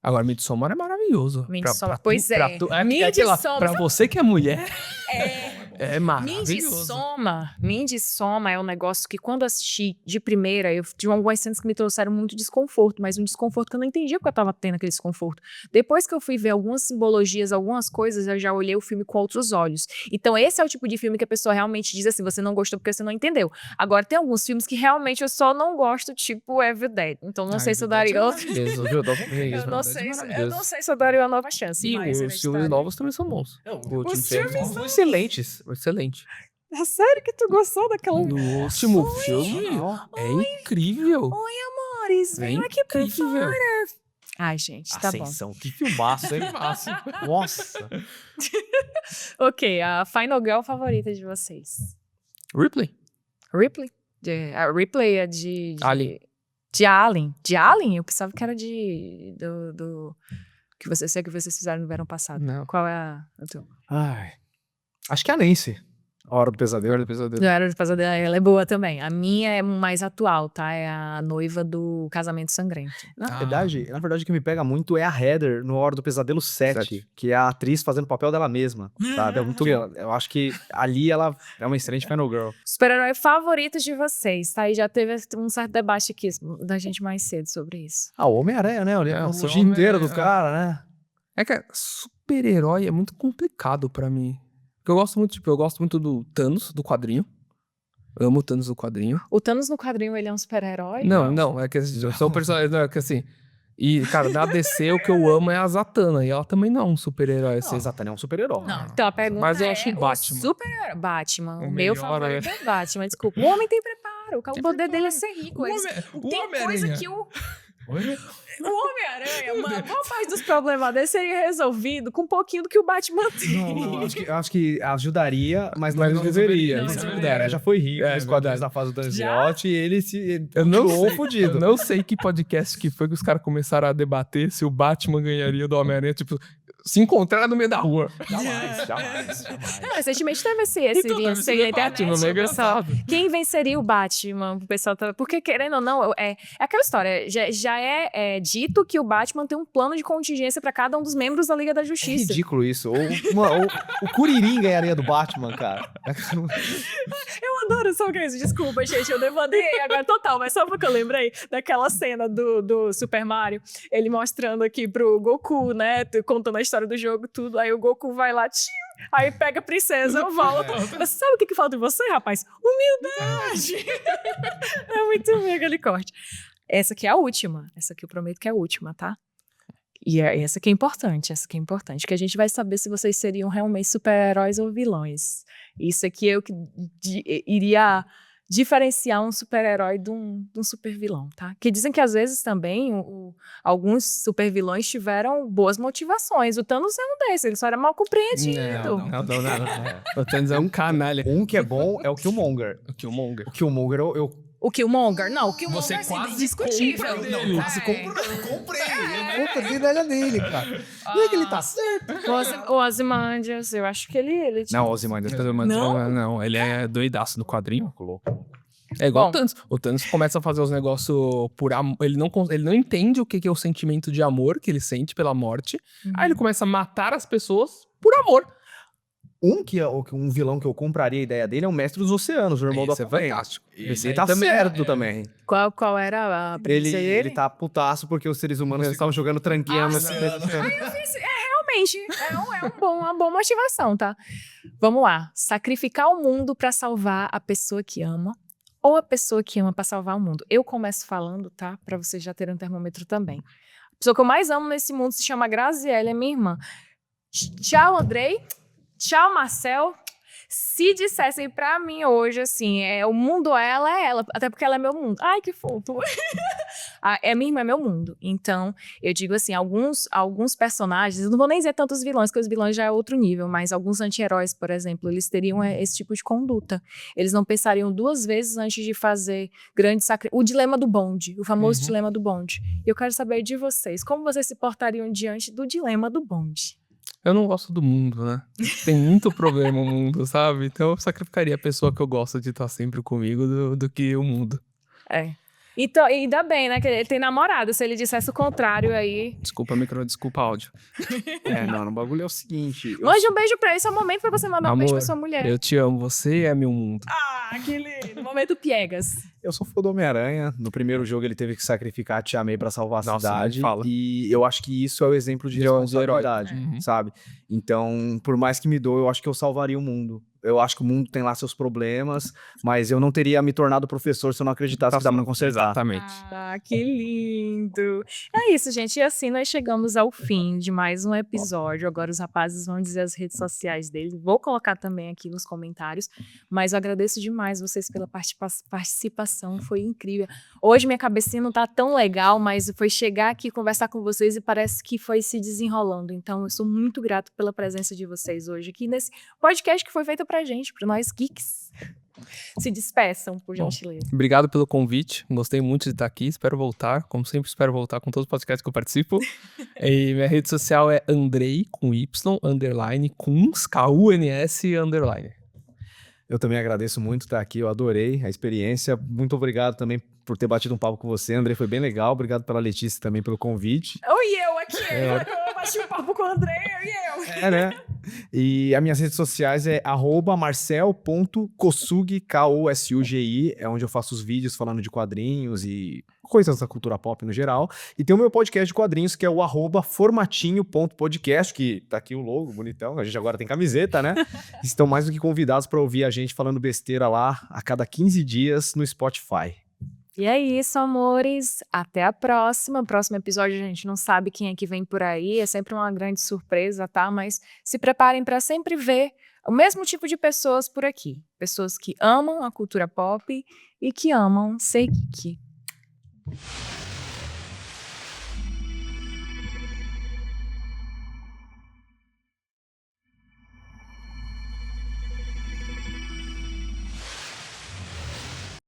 Agora, Midsommar é maravilhoso. Midsommar, pois é. Midsommar. Pra você que é mulher, É. é maravilhoso. Midsommar é um negócio que quando eu assisti de primeira, eu tive algumas cenas que me trouxeram muito desconforto, mas um desconforto que eu não entendia porque eu tava tendo aquele desconforto. Depois que eu fui ver algumas simbologias, algumas coisas, eu já olhei o filme com outros olhos. Então esse é o tipo de filme que a pessoa realmente diz assim, você não gostou porque você não entendeu. Agora tem alguns filmes que realmente eu só não gosto, tipo Evil Dead. Então não sei se eu daria outro. Eu não sei se eu daria uma nova chance. E mas os filmes novos também são bons. Os filmes são excelentes. Excelente. É sério que tu gostou daquela... O último filme é incrível. Oi, amores, venham aqui pra fora. Ai, gente, tá bom. Ascensão, que filmaço, hein? Nossa. Ok, a Final Girl favorita de vocês. Ripley. Ripley? A Ripley é de... Alien. De Alien. De Alien? Eu pensava que era do que vocês fizeram no verão passado. Não. Qual é a tua? Ai. Acho que é a Nancy. A Hora do Pesadelo. Hora do Pesadelo. Do Era do Pesadelo, ela é boa também. A minha é mais atual, tá? É a noiva do Casamento Sangrento. Na verdade, o que me pega muito é a Heather no Hora do Pesadelo 7, que é a atriz fazendo o papel dela mesma, sabe? É muito, eu acho que ali ela é uma excelente Final Girl. Super-herói favorito de vocês, tá? E já teve um certo debate aqui da gente mais cedo sobre isso. Ah, o Homem-Aranha, né? A o trilogia inteira do Homem-Aranha. cara, né? É que super-herói é muito complicado pra mim. Porque eu gosto muito do Thanos, do quadrinho. Eu amo o Thanos do quadrinho. O Thanos no quadrinho, ele é um super-herói? Não, é que eu sou um personagem, não, é que assim... E, cara, na DC o que eu amo é a Zatanna, e ela também não é um super-herói, assim. Não, Zatanna é um super-herói. Não, então a pergunta Mas eu acho o Batman. Super-herói. Batman. O meu melhor, favorito é Batman, desculpa. O homem tem preparo. O poder dele é ser rico. O Tem Homem-Aranha. coisa que o Homem-Aranha, mano, boa parte dos problemas dele seria resolvido com um pouquinho do que o Batman tem. Não, acho que ajudaria, mas não Mas não resolveria. resolveria, Isso isso é é verdade. verdade. Já foi rico É nos verdade. quadrinhos da fase do Danziotti e ele se Eu não continuou sei, fudido. eu não sei que podcast que foi que os caras começaram a debater se o Batman ganharia do Homem-Aranha, tipo, se encontrar no meio da rua. Jamais. Não, recentemente teve esse Então, linha deve ser na internet. Batman, né? o pessoal, quem venceria o Batman? O pessoal tá... Porque, querendo ou não, é aquela história. Já é dito que o Batman tem um plano de contingência pra cada um dos membros da Liga da É Justiça. ridículo isso. O Kuririn ganharia do Batman, cara. Eu adoro só isso. Desculpa, gente, eu levantei agora total, mas só porque eu lembrei daquela cena do Super Mario, ele mostrando aqui pro Goku, né, contando a história do jogo, tudo, aí o Goku vai lá, tio, aí pega a princesa, volta. Mas sabe o que falta em você, rapaz? Humildade! É muito bem aquele corte. Essa aqui é a última, essa aqui eu prometo que é a última, tá? E essa aqui é importante, que a gente vai saber se vocês seriam realmente super-heróis ou vilões. Isso aqui é o que iria diferenciar um super-herói de um super-vilão, tá? Que dizem que às vezes também alguns super-vilões tiveram boas motivações. O Thanos é um desses, ele só era mal compreendido. O Thanos é um canalha. Um que é bom é o Killmonger. O Killmonger. O Killmonger, O Killmonger? Não, o Killmonger Você é quase indiscutível. compra dele. Quase comprou, eu comprei. Eu comprei a ideia dele, cara. Não é que ele tá certo. O Ozymandias, eu acho que ele tinha... Não, Ozymandias. Não, ele é doidaço no quadrinho. É igual Bom. o Thanos. O Thanos começa a fazer os negócios por amor. Ele não entende o que é o sentimento de amor que ele sente pela morte. Aí ele começa a matar as pessoas por amor. Um vilão que eu compraria a ideia dele é o Mestre dos Oceanos, o irmão do Esse é Aquaman. fantástico. Esse aí aí tá também certo também. Qual era a premissa dele? Ele tá putaço porque os seres humanos estavam jogando tranquinha nesse... Realmente, uma boa motivação, tá? Vamos lá. Sacrificar o mundo pra salvar a pessoa que ama ou a pessoa que ama pra salvar o mundo? Eu começo falando, tá? Pra vocês já terem um termômetro também. A pessoa que eu mais amo nesse mundo se chama Graziella, é minha irmã. Tchau, Andrei. Tchau, Marcel. Se dissessem pra mim hoje, assim, o mundo é ela, até porque ela é meu mundo. Ai, que fofo. É minha irmã, é meu mundo. Então, eu digo assim, alguns personagens, eu não vou nem dizer tantos vilões, porque os vilões já é outro nível, mas alguns anti-heróis, por exemplo, eles teriam esse tipo de conduta. Eles não pensariam duas vezes antes de fazer grandes sacrifícios. O dilema do bonde, o famoso dilema do bonde. E eu quero saber de vocês, como vocês se portariam diante do dilema do bonde? Eu não gosto do mundo, né? Tem muito problema no mundo, sabe? Então eu sacrificaria a pessoa que eu gosto de estar sempre comigo do que o mundo. É. Então, e ainda bem, né? Que ele tem namorado. Se ele dissesse o contrário aí. Desculpa micro, desculpa áudio. Não, o bagulho é o seguinte. Mande um beijo pra ele. Esse é o momento pra você mandar um beijo pra sua mulher. Eu te amo, você é meu mundo. Ah, que lindo. Momento piegas. Eu sou fã do Homem-Aranha. No primeiro jogo ele teve que sacrificar a Tia May pra salvar a cidade. Fala. E eu acho que isso é o exemplo de De herói. responsabilidade, sabe? Então, por mais que me doe, eu acho que eu salvaria o mundo. Eu acho que o mundo tem lá seus problemas, mas eu não teria me tornado professor se eu não acreditasse que dava pra consertar. Exatamente. Ah, que lindo. É isso, gente. E assim nós chegamos ao fim de mais um episódio. Agora os rapazes vão dizer as redes sociais deles. Vou colocar também aqui nos comentários. Mas eu agradeço demais vocês pela participação. Foi incrível. Hoje minha cabecinha não tá tão legal, mas foi chegar aqui, conversar com vocês e parece que foi se desenrolando. Então eu sou muito grato pela presença de vocês hoje aqui nesse podcast que foi feito pra gente, pra nós geeks. Se despeçam, por gentileza. Obrigado pelo convite. Gostei muito de estar aqui. Espero voltar. Como sempre, espero voltar com todos os podcasts que eu participo. E minha rede social é Andrei, com Y, underline, Kuns, K-U-N-S, underline. Eu também agradeço muito estar aqui, eu adorei a experiência. Muito obrigado também por ter batido um papo com você, Andrei, foi bem legal. Obrigado pela Letícia também pelo convite. Oi, eu aqui. Eu bati um papo com o Andrei, eu. Né? E as minhas redes sociais é @marcel.kosugi, K-O-S-U-G-I, é onde eu faço os vídeos falando de quadrinhos e coisas da cultura pop no geral. E tem o meu podcast de quadrinhos, que é o @formatinho.podcast, que tá aqui o logo, bonitão. A gente agora tem camiseta, né? Estão mais do que convidados para ouvir a gente falando besteira lá a cada 15 dias no Spotify. E é isso, amores. Até a próxima. Próximo episódio a gente não sabe quem é que vem por aí. É sempre uma grande surpresa, tá? Mas se preparem para sempre ver o mesmo tipo de pessoas por aqui. Pessoas que amam a cultura pop e que amam ser geek.